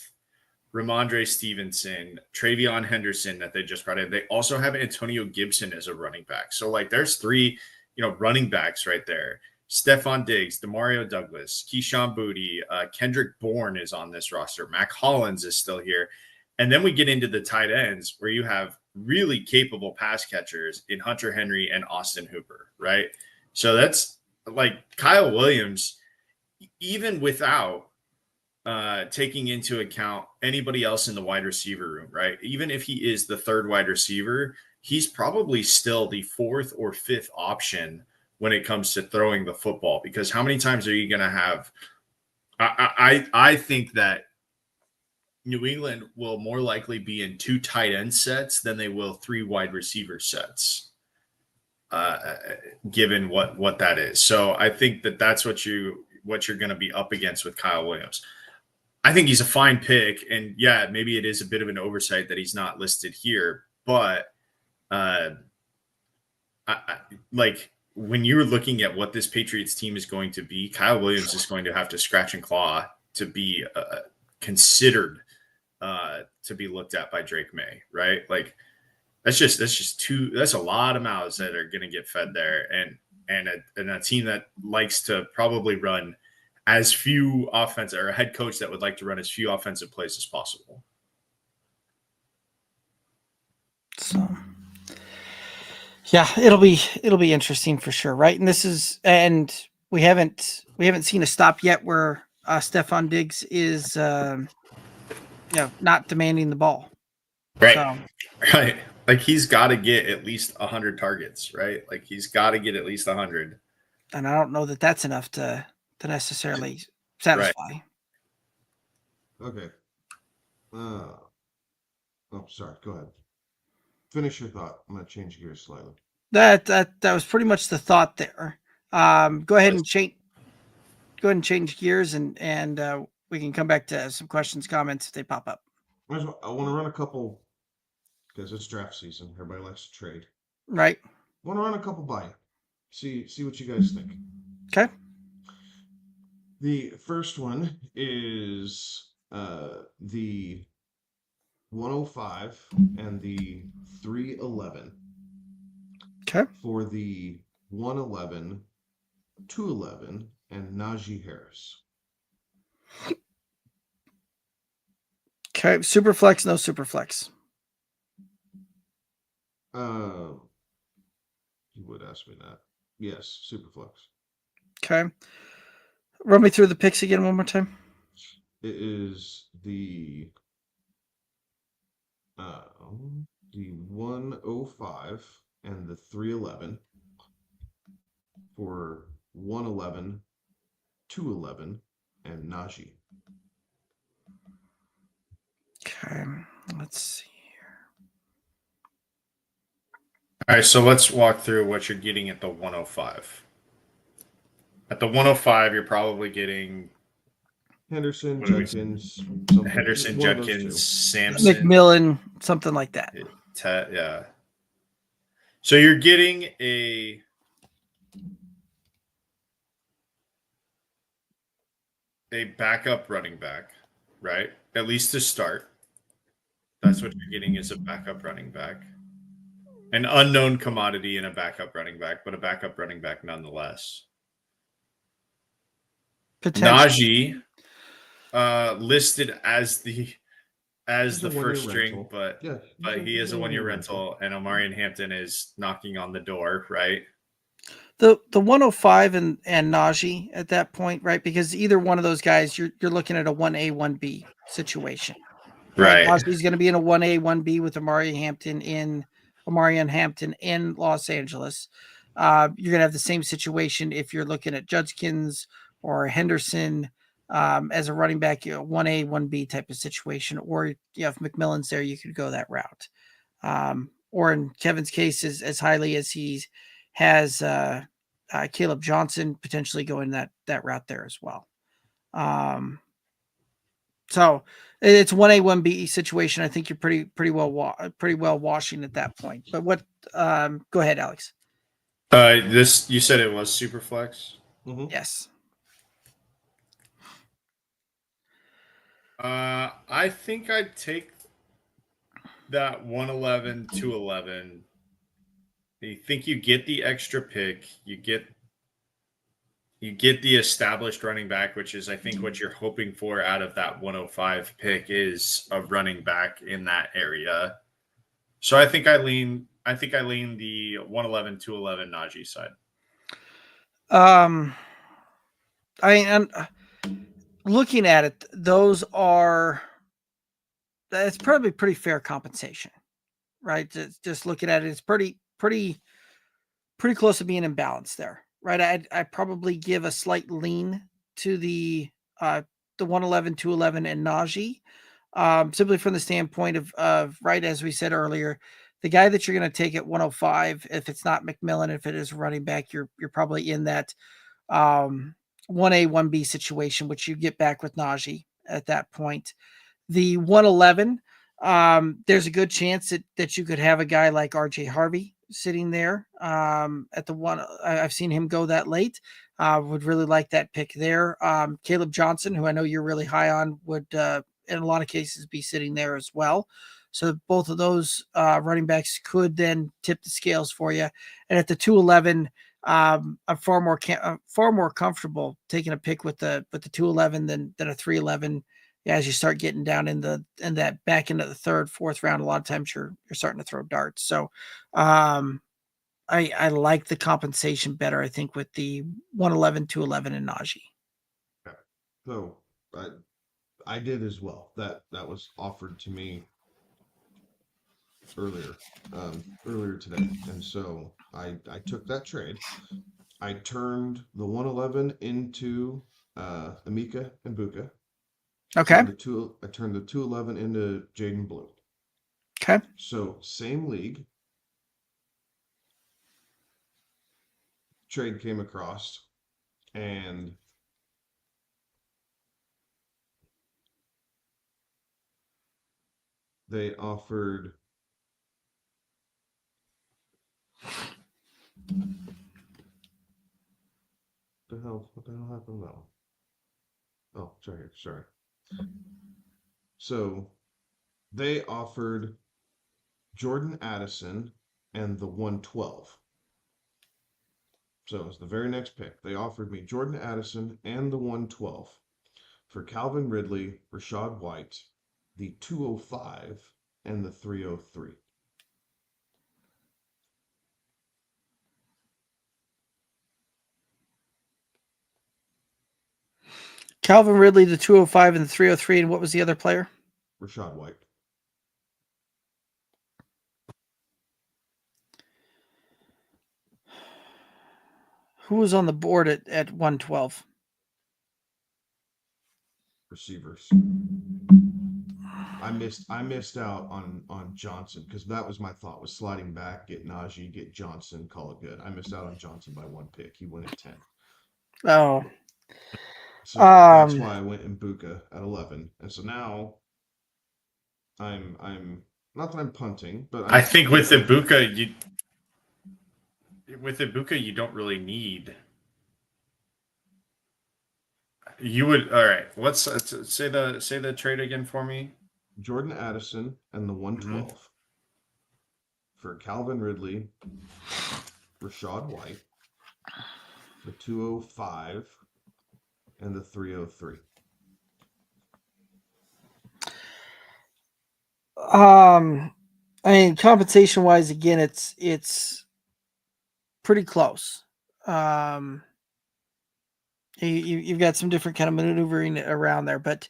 Ramondre Stevenson, Travion Henderson that they just brought in, they also have Antonio Gibson as a running back. So there's 3, running backs right there. Stephon Diggs, Demario Douglas, Keyshawn Boutte, Kendrick Bourne is on this roster. Mac Hollins is still here. And then we get into the tight ends where you have really capable pass catchers in Hunter Henry and Austin Hooper, right? So that's Kyle Williams, even without taking into account anybody else in the wide receiver room, right? Even if he is the 3rd wide receiver, he's probably still the 4th or 5th option when it comes to throwing the football, because how many times are you going to have? I think that New England will more likely be in 2 tight end sets than they will 3 wide receiver sets, given what that is. So I think that's what you're going to be up against with Kyle Williams. I think he's a fine pick, and yeah, maybe it is a bit of an oversight that he's not listed here, but like when you're looking at what this Patriots team is going to be, Kyle Williams is going to have to scratch and claw to be considered to be looked at by Drake May, right? Like that's a lot of mouths that are going to get fed there, and a team that likes to probably run as few offensive, or a head coach that would like to run as few offensive plays as possible.
So, yeah, it'll be interesting for sure, right? And we haven't seen a stop yet where Stephon Diggs is not demanding the ball,
right?
So,
right. Like he's got to get at least 100 targets, right? Like he's got to get at least 100.
And I don't know that that's enough to necessarily satisfy.
Right. Okay. Oh, sorry. Go ahead. Finish your thought. I'm going to change gears slightly.
That was pretty much the thought there. Go ahead and change gears, and we can come back to some questions, comments if they pop up.
I want to run a couple, because it's draft season. Everybody likes to trade.
Right.
I want to run a couple by you. See what you guys think.
Okay.
The first one is the 105 and the 311.
Okay.
For the 111, 211, and Najee Harris.
Okay. Superflex, no Superflex.
You would ask me that. Yes, Superflex.
Okay. Run me through the picks again one more time.
It is the 105 and the 311 for 111, 211, and Najee.
Okay. Let's see here.
All right, so let's walk through what you're getting at the 105. At the 105, you're probably getting
Henderson,
Judkins, Sampson,
McMillan, something like that.
Yeah. So you're getting a backup running back, right? At least to start. That's what you're getting, is a backup running back. An unknown commodity in a backup running back, but a backup running back nonetheless. Najee, listed as the first string, but he is a 1-year rental, and Omarion Hampton is knocking on the door, right?
The 105 and Najee at that point, right? Because either one of those guys, you're looking at a 1A, 1B situation.
Right.
Najee's going to be in a 1A, 1B with Omarion Hampton in Los Angeles. You're going to have the same situation if you're looking at Judkins or Henderson as a running back, 1A, 1B type of situation. Or if McMillan's there, you could go that route. Or in Kevin's case, as highly as he has Caleb Johnson, potentially going that route there as well. So it's 1A, 1B situation. I think you're pretty well washing at that point. But what? Go ahead, Alex.
You said it was Superflex?
Mm-hmm.
Yes.
I think I'd take that 111, 211. I think you get the extra pick. You get the established running back, which is, I think, what you're hoping for out of that 105 pick is a running back in that area. So I think I lean the 111, 211 Najee side.
I'm looking at it, that's probably pretty fair compensation, right? Just looking at it, it's pretty close to being in balance there. right? I'd probably give a slight lean to the 111, 211, and Najee, simply from the standpoint of right, as we said earlier, the guy that you're going to take at 105, if it's not McMillan, if it is running back, you're probably in that 1A, 1B situation, which you get back with Najee at that point. The 111, there's a good chance that you could have a guy like RJ Harvey sitting there at the one. I've seen him go that late. Would really like that pick there. Caleb Johnson, who I know you're really high on, would in a lot of cases be sitting there as well. So both of those running backs could then tip the scales for you. And at the 211, I'm far more comfortable taking a pick with the 211 than a 311. As you start getting down in that back end of the third, fourth round, a lot of times you're starting to throw darts. So I like the compensation better, I think, with the 111, 211, and Najee.
Okay. So I did as well. That was offered to me earlier today, and so I took that trade. I turned the 111 into Emeka and Buka.
Okay.
I turned the 211 into Jaden Blue.
Okay.
So same league. Trade came across, and they offered what the hell happened now? Oh, sorry. So they offered Jordan Addison and the 112. So it was the very next pick. They offered me Jordan Addison and the 112 for Calvin Ridley, Rashad White, the 205, and the 303.
Calvin Ridley, the 205, and the 303, and what was the other player?
Rashad White.
Who was on the board at 112?
Receivers. I missed out on Johnson because that was my thought, was sliding back, get Najee, get Johnson, call it good. I missed out on Johnson by one pick. He went at 10.
Oh.
So that's why I went in Buka at 11. And so now I'm not that I'm punting, but
I think with Ibuka you don't really need. You would, all right. Let's say the trade again for me.
Jordan Addison and the 112 for Calvin Ridley, Rashad White, the 205, and the 303.
I mean, compensation wise, again, it's pretty close. You've got some different kind of maneuvering around there, but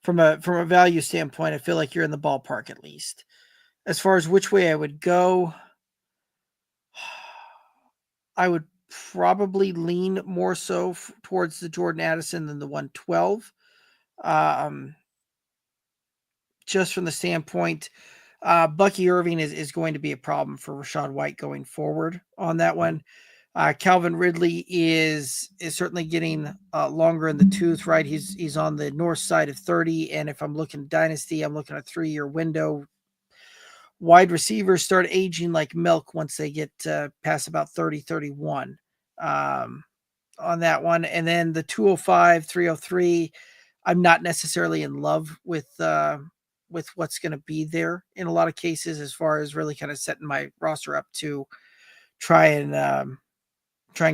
from a value standpoint, I feel like you're in the ballpark at least. As far as which way I would go, I would probably lean more so towards the Jordan Addison than the 112. Just from the standpoint, Bucky Irving is going to be a problem for Rashad White going forward on that one. Calvin Ridley is certainly getting longer in the tooth, right? He's on the north side of 30, and if I'm looking at Dynasty, I'm looking at a 3-year window. Wide receivers start aging like milk once they get past about 30, 31 on that one. And then the 205, 303, I'm not necessarily in love with what's going to be there in a lot of cases, as far as really kind of setting my roster up to try and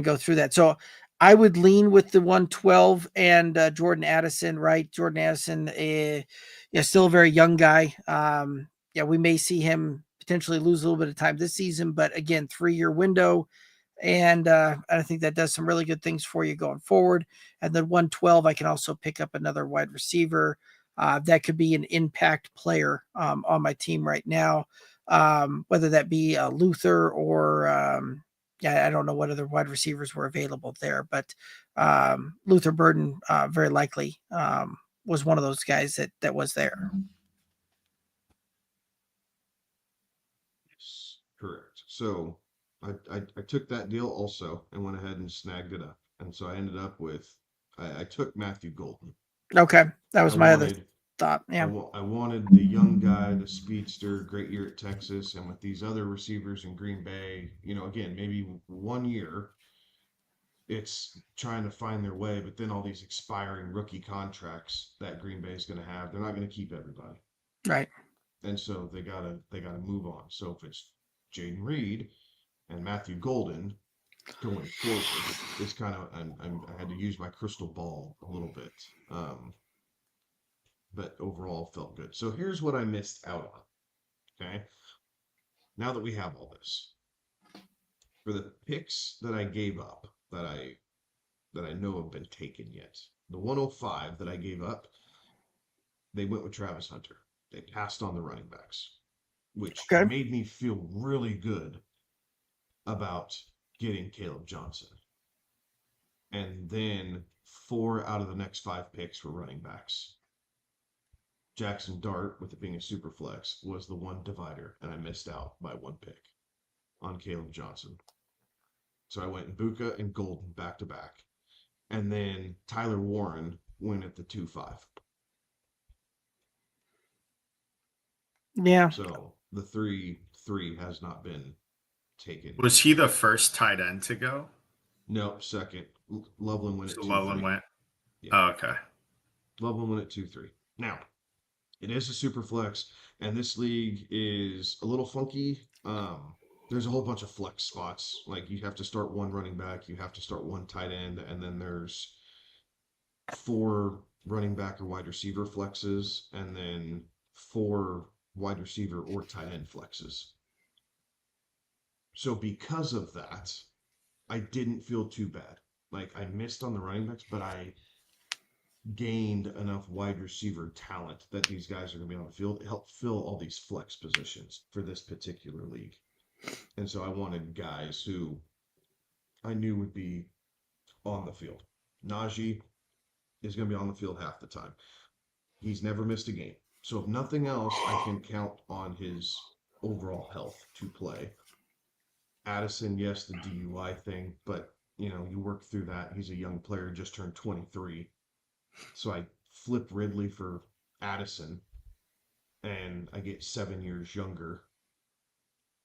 go through that. So I would lean with the 112 and Jordan Addison, right? Jordan Addison, still a very young guy. We may see him potentially lose a little bit of time this season, but again, 3-year window. And I think that does some really good things for you going forward. And then 112, I can also pick up another wide receiver. That could be an impact player on my team right now, whether that be Luther or I don't know what other wide receivers were available there, but Luther Burden very likely was one of those guys that was there.
Yes, correct. So I took that deal also and went ahead and snagged it up. And so I ended up with I took Matthew Golden.
Okay, that was
I
my other
wanted
thought.
I,
Yeah,
I wanted the young guy, the speedster, great year at Texas, and with these other receivers in Green Bay, again, maybe 1 year, it's trying to find their way, but then all these expiring rookie contracts that Green Bay is going to have, they're not going to keep everybody,
right.
and so they gotta move on. So if it's Jaden Reed and Matthew Golden going forward, it's kind of I had to use my crystal ball a little bit. But overall felt good. So here's what I missed out on. Okay. Now that we have all this, for the picks that I gave up that I know have been taken yet, the 105 that I gave up, they went with Travis Hunter. They passed on the running backs, which
Okay.
made me feel really good about getting Caleb Johnson. And then 4 out of the next 5 picks were running backs. Jackson Dart, with it being a super flex, was the one divider, and I missed out by 1 pick on Caleb Johnson. So I went Ibuka and Golden back to back. And then Tyler Warren went at the 2-5.
Yeah.
So the 3-3 has not been taken.
Was he the first tight end to go?
No, second. Loveland went at
So
2-3.
Loveland went.
Yeah.
Oh, okay.
Loveland went at 2-3. Now, it is a super flex, and this league is a little funky. There's a whole bunch of flex spots. Like you have to start 1 running back, you have to start 1 tight end, and then there's 4 running back or wide receiver flexes, and then 4 wide receiver or tight end flexes. So because of that, I didn't feel too bad. Like I missed on the running backs, but I gained enough wide receiver talent that these guys are going to be on the field to help fill all these flex positions for this particular league. And so I wanted guys who I knew would be on the field. Najee is going to be on the field half the time. He's never missed a game. So if nothing else, I can count on his overall health to play. Addison, yes, the DUI thing, but you work through that. He's a young player, just turned 23. So I flip Ridley for Addison, and I get 7 years younger,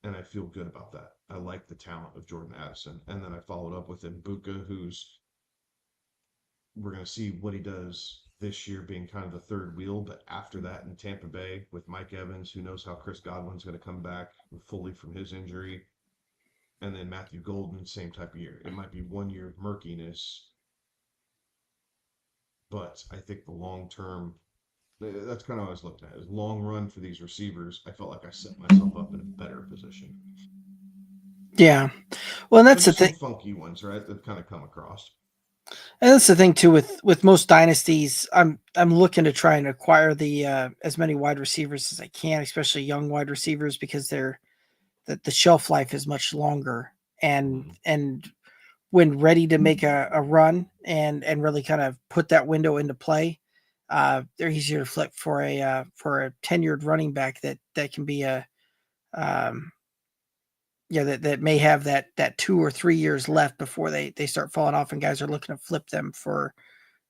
and I feel good about that. I like the talent of Jordan Addison. And then I followed up with Ibuka, we're going to see what he does this year being kind of the third wheel, but after that in Tampa Bay with Mike Evans, who knows how Chris Godwin's going to come back fully from his injury. And then Matthew Golden, same type of year. It might be 1 year of murkiness, but I think the long term, that's kind of what I was looking at. Is long run for these receivers, I felt like I set myself up in a better position.
Yeah. Well, and that's the
There's
thing.
some funky ones, right? That kind of come across.
And that's the thing too with most dynasties. I'm looking to try and acquire the as many wide receivers as I can, especially young wide receivers, because the shelf life is much longer, and when ready to make a run and really kind of put that window into play, they're easier to flip for a tenured running back that can be that may have that 2 or 3 years left before they start falling off, and guys are looking to flip them for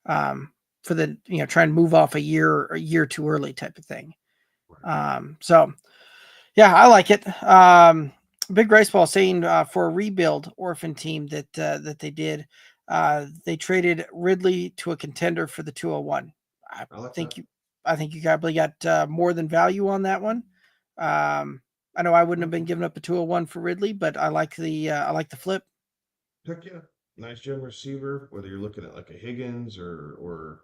the try and move off a year too early type of thing. So yeah, I like it. Big Rice Ball saying for a rebuild orphan team that they did, they traded Ridley to a contender for the 201. I
like
think
that.
I think you probably got more than value on that one. I know I wouldn't have been giving up a 201 for Ridley, but I like the flip.
Heck yeah. Nice young receiver, whether you're looking at like a Higgins or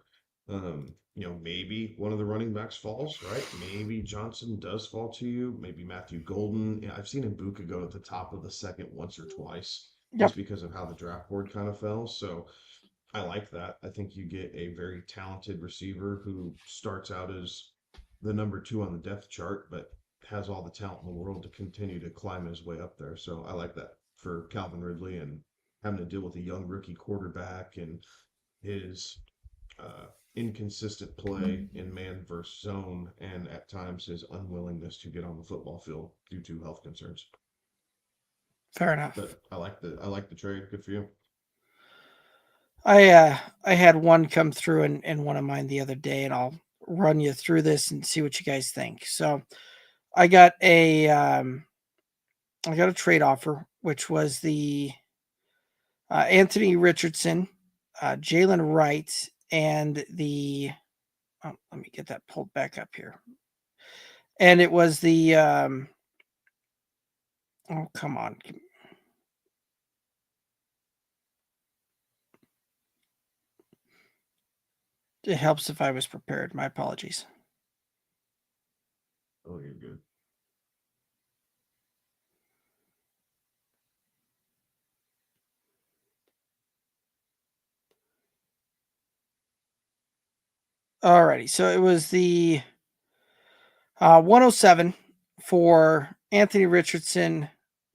maybe one of the running backs falls, right? Maybe Johnson does fall to you. Maybe Matthew Golden. Yeah, I've seen Ibuka go at the top of the second once or twice just because of how the draft board kind of fell. So I like that. I think you get a very talented receiver who starts out as the number 2 on the depth chart, but has all the talent in the world to continue to climb his way up there. So I like that. for Calvin Ridley and having to deal with a young rookie quarterback and his inconsistent play in man versus zone, and at times his unwillingness to get on the football field due to health concerns.
Fair enough.
But I like the trade. Good for you.
I had one come through in one of mine the other day, and I'll run you through this and see what you guys think. So I got a trade offer, which was the Anthony Richardson, Jalen Wright, and the let me get that pulled back up here. And it was the oh, come on. It helps if I was prepared. My apologies.
Oh, you're good.
Alrighty, so it was the 107 for Anthony Richardson,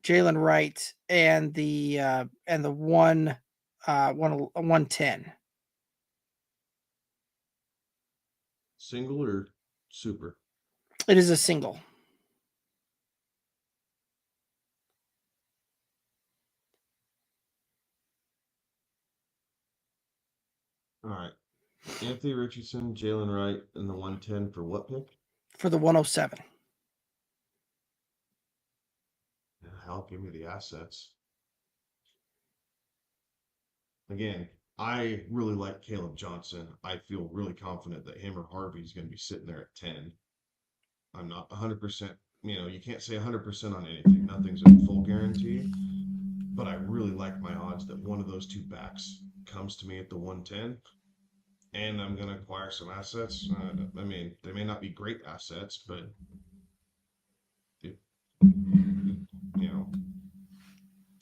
Jalen Wright, and the 110.
Single or super?
It is a single.
All right. Anthony Richardson, Jalen Wright, and the 110 for what pick?
For the 107.
Hell, give me the assets. Again, I really like Caleb Johnson. I feel really confident that him or Harvey is going to be sitting there at 10. I'm not 100%, you can't say 100% on anything. Nothing's a full guarantee. But I really like my odds that one of those two backs comes to me at the 110. And I'm going to acquire some assets. I mean, they may not be great assets, but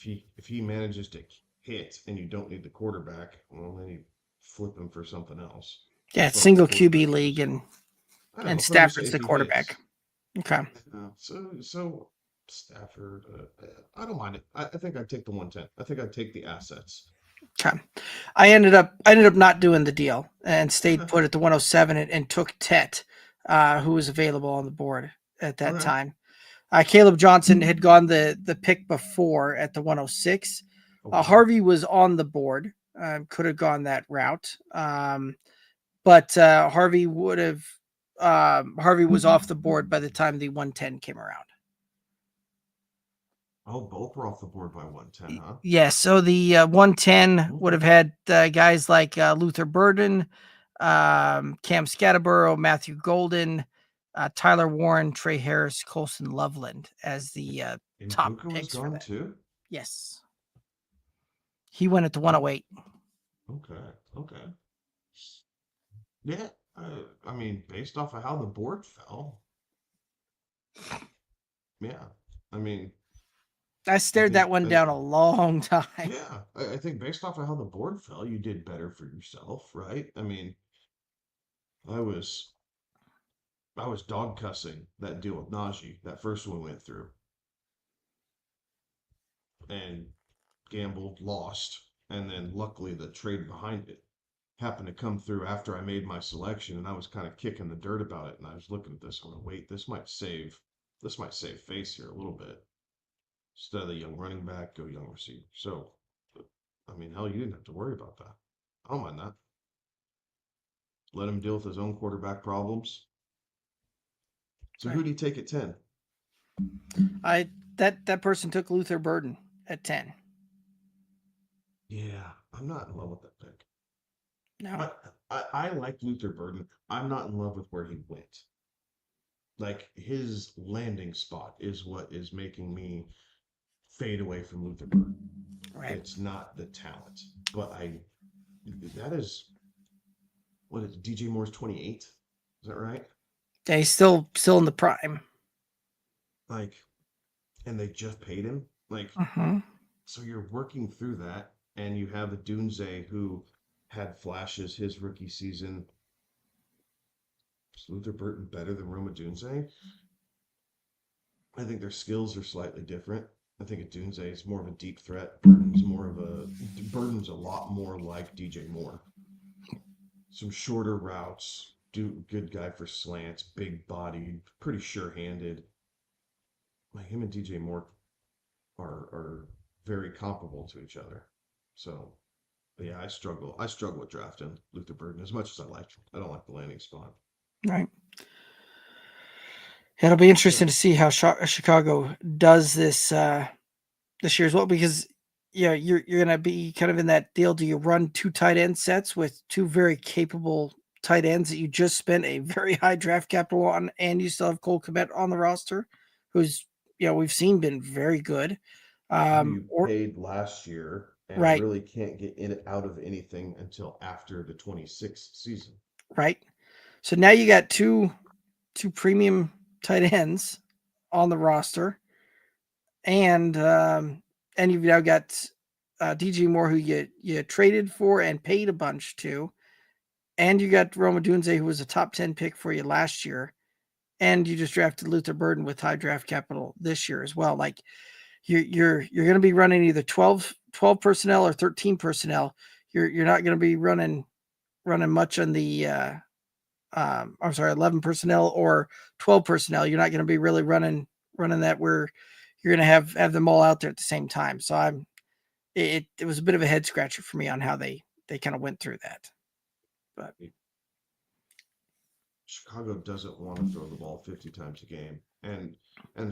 if he manages to hit and you don't need the quarterback, well, then you flip him for something else.
Yeah, it's single QB league, and Stafford's the quarterback. Okay.
So Stafford, I don't mind it. I think I'd take the 110. I think I'd take the assets.
Okay. I ended up not doing the deal and stayed put at the 107 and took Tet, who was available on the board at that time. Caleb Johnson had gone the pick before at the 106. Okay. Harvey was on the board. Could have gone that route. But Harvey was off the board by the time the 110 came around.
Oh, both were off the board by 110, huh?
Yes. Yeah, so the 110 would have had guys like Luther Burden, Cam Scatterborough, Matthew Golden, Tyler Warren, Trey Harris, Colson Loveland as the top picks for that.
Too?
Yes. He went at the 108.
Okay. Yeah, I mean, based off of how the board fell. Yeah, I mean,
I stared that one down a long time.
Yeah, I think based off of how the board fell, you did better for yourself, right? I mean, I was dog cussing that deal with Najee, that first one we went through, and gambled, lost, and then luckily the trade behind it happened to come through after I made my selection, and I was kind of kicking the dirt about it, and I was looking at this, I'm like, wait, this might save face here a little bit. Instead of the young running back, go young receiver. So, I mean, hell, you didn't have to worry about that. I don't mind that. Let him deal with his own quarterback problems. So who do you take at 10?
That person took Luther Burden at 10.
Yeah, I'm not in love with that pick.
No.
I like Luther Burden. I'm not in love with where he went. Like, his landing spot is what is making me fade away from Luther Burden. Right. It's not the talent. But that is, what is DJ Moore's 28? Is that right?
Yeah, he's still in the prime.
Like, and they just paid him? Like, So you're working through that, and you have a Dunze who had flashes his rookie season. Is Luther Burden better than Roma Dunze? I think their skills are slightly different. I think Adunze is more of a deep threat. Burden's a lot more like DJ Moore. Some shorter routes, good guy for slants, big body, pretty sure-handed. Like him and DJ Moore are very comparable to each other. So yeah, I struggle with drafting Luther Burden as much as I don't like the landing spot.
Right. It'll be interesting to see how Chicago does this this year as well, because you're gonna be kind of in that deal. Do you run 2 tight end sets with 2 very capable tight ends that you just spent a very high draft capital on, and you still have Cole Kmet on the roster, who's we've seen been very good.
You paid last year and
right.
really can't get out of anything until after the 26th season.
Right. So now you got two premium tight ends on the roster, and you've now got DJ Moore, who you traded for and paid a bunch to, and you got Rome Odunze, who was a top 10 pick for you last year, and you just drafted Luther Burden with high draft capital this year as well. Like you're going to be running either 12 personnel or 13 personnel. You're not going to be running much on the 11 personnel or 12 personnel. You're not going to be really running that where you're going to have them all out there at the same time. So it was a bit of a head scratcher for me on how they kind of went through that. But
Chicago doesn't want to throw the ball 50 times a game, and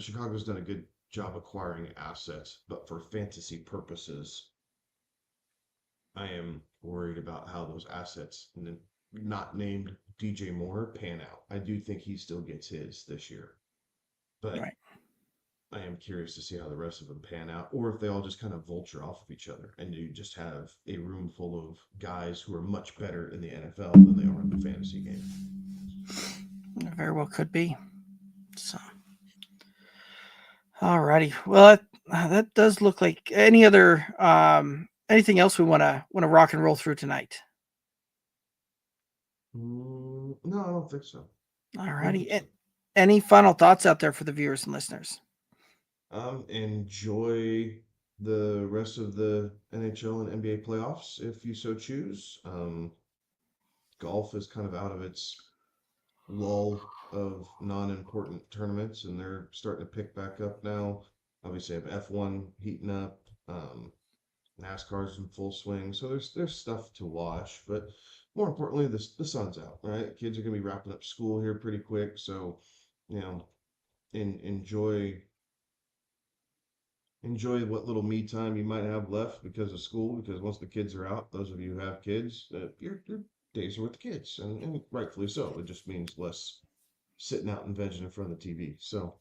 Chicago's done a good job acquiring assets, but for fantasy purposes, I am worried about how those assets, not named DJ Moore, pan out. I do think he still gets his this year, but
right.
I am curious to see how the rest of them pan out, or if they all just kind of vulture off of each other, and you just have a room full of guys who are much better in the NFL than they are in the fantasy game.
It very well could be. So, alrighty. Well, that does look like any other anything else we want to rock and roll through tonight.
No, I don't think so.
Alrighty. Any final thoughts out there for the viewers and listeners?
Enjoy the rest of the NHL and NBA playoffs if you so choose. Golf is kind of out of its lull of non-important tournaments, and they're starting to pick back up now. Obviously, I have F1 heating up. NASCAR's in full swing, so there's stuff to watch. But more importantly, the sun's out, right? Kids are gonna be wrapping up school here pretty quick, so enjoy what little me time you might have left because of school. Because once the kids are out, those of you who have kids, your days are with the kids, and rightfully so. It just means less sitting out and vegging in front of the TV. So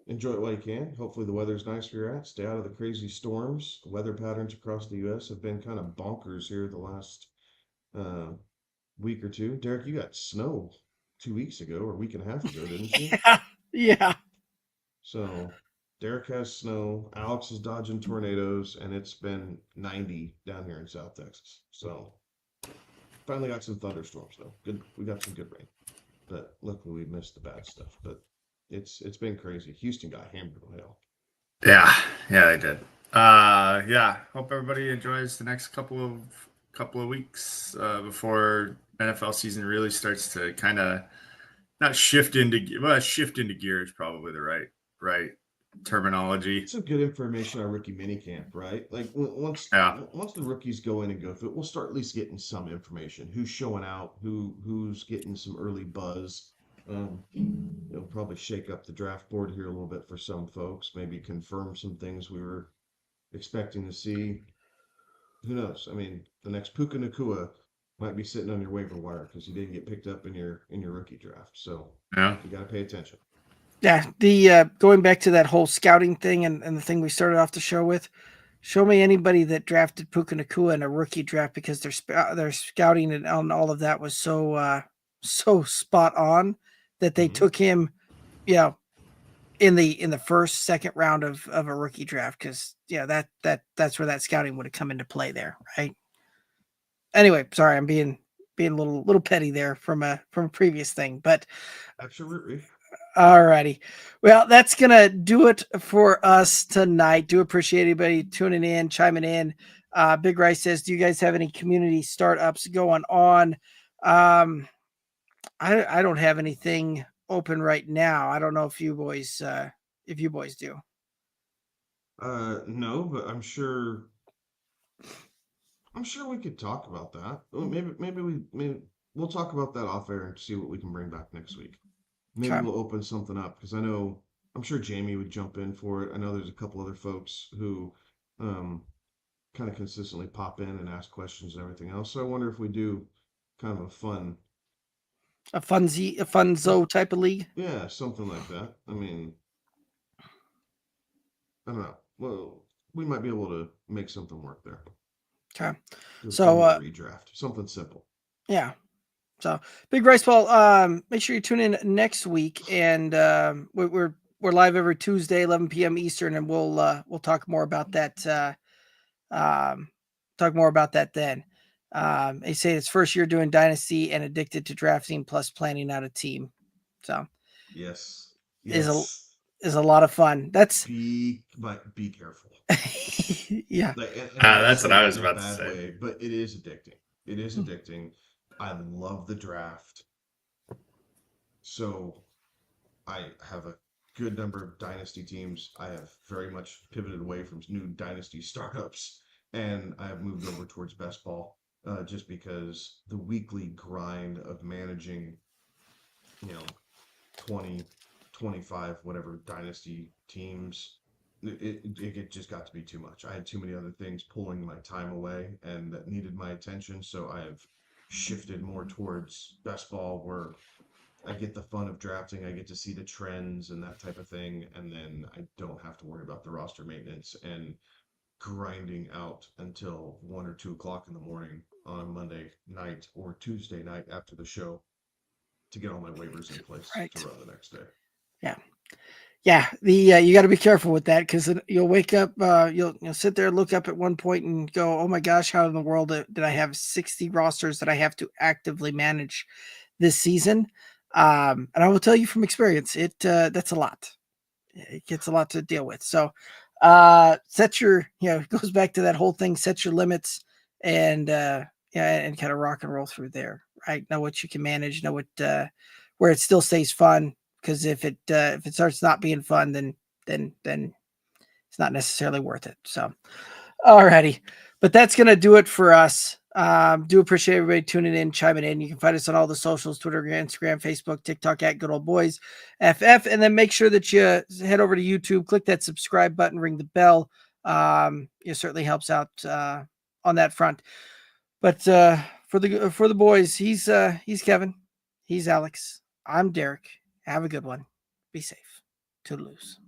enjoy it while you can. Hopefully the weather's nice where you're at. Stay out of the crazy storms. Weather patterns across the U.S. have been kind of bonkers here the last week or two. Derek, you got snow 2 weeks ago or a week and a half ago, didn't you?
Yeah.
So Derek has snow. Alex is dodging tornadoes, and it's been 90 down here in South Texas. So finally got some thunderstorms though. Good, we got some good rain, but luckily we missed the bad stuff. But it's been crazy. Houston got hammered with hail.
Yeah, they did. Yeah. Hope everybody enjoys the next couple of weeks before NFL season really starts to kind of not shift into gear is probably the right terminology.
Some good information on rookie minicamp, right? Like once the rookies go in and go through it, we'll start at least getting some information. Who's showing out? Who's getting some early buzz? It'll probably shake up the draft board here a little bit for some folks. Maybe confirm some things we were expecting to see. Who knows? I mean, the next Puka Nacua might be sitting on your waiver wire because he didn't get picked up in your rookie draft. So you got to pay attention.
Yeah, the going back to that whole scouting thing and the thing we started off the show with, show me anybody that drafted Puka Nacua in a rookie draft because their scouting and all of that was so spot on that they took him, in the first, second round of a rookie draft because that's where that scouting would have come into play there, right? Anyway, sorry, I'm being a little petty there from a previous thing, but
absolutely.
All righty. Well, that's going to do it for us tonight. Do appreciate anybody tuning in, chiming in. Big Rice says, do you guys have any community startups going on? I don't have anything open right now. I don't know if you boys do.
No, but I'm sure we could talk about that. Well, maybe we'll talk about that off air and see what we can bring back next week. Maybe
Okay.
we'll open something up because I'm sure Jamie would jump in for it. I know there's a couple other folks who kind of consistently pop in and ask questions and everything else. So I wonder if we do kind of
A funzo type of league.
yeah, something like that. I mean, I don't know. Well, we might be able to make something work there.
Okay.
Do a
So,
fun little redraft, something simple.
Yeah. So Big Rice Ball, make sure you tune in next week, and we're live every Tuesday, 11 p.m. Eastern, and we'll talk more about that. Then. They say it's first year doing Dynasty and addicted to drafting plus planning out a team. So
Yes.
is a lot of fun. That's
be careful.
Yeah.
That's what I was about to say.
But it is addicting. It is addicting. I love the draft. So I have a good number of dynasty teams. I have very much pivoted away from new dynasty startups, and I have moved over towards best ball just because the weekly grind of managing, 20, 25, whatever dynasty teams, it just got to be too much. I had too many other things pulling my time away and that needed my attention. So I have shifted more towards best ball where I get the fun of drafting. I get to see the trends and that type of thing. And then I don't have to worry about the roster maintenance and grinding out until 1 or 2 o'clock in the morning on a Monday night or Tuesday night after the show to get all my waivers in place to run the next day.
Yeah. You got to be careful with that because you'll wake up, you'll sit there, look up at one point and go, oh my gosh, how in the world did I have 60 rosters that I have to actively manage this season? And I will tell you from experience, that's a lot. It gets a lot to deal with. So, set your, it goes back to that whole thing, set your limits and kind of rock and roll through there, right? Know what you can manage, know what, where it still stays fun. Because if it starts not being fun, then it's not necessarily worth it. So, alrighty, but that's gonna do it for us. Do appreciate everybody tuning in, chiming in. You can find us on all the socials: Twitter, Instagram, Facebook, TikTok at Good Old Boys FF, and then make sure that you head over to YouTube, click that subscribe button, ring the bell. It certainly helps out on that front. But for the boys, he's Kevin, he's Alex, I'm Derek. Have a good one. Be safe. Toodaloos.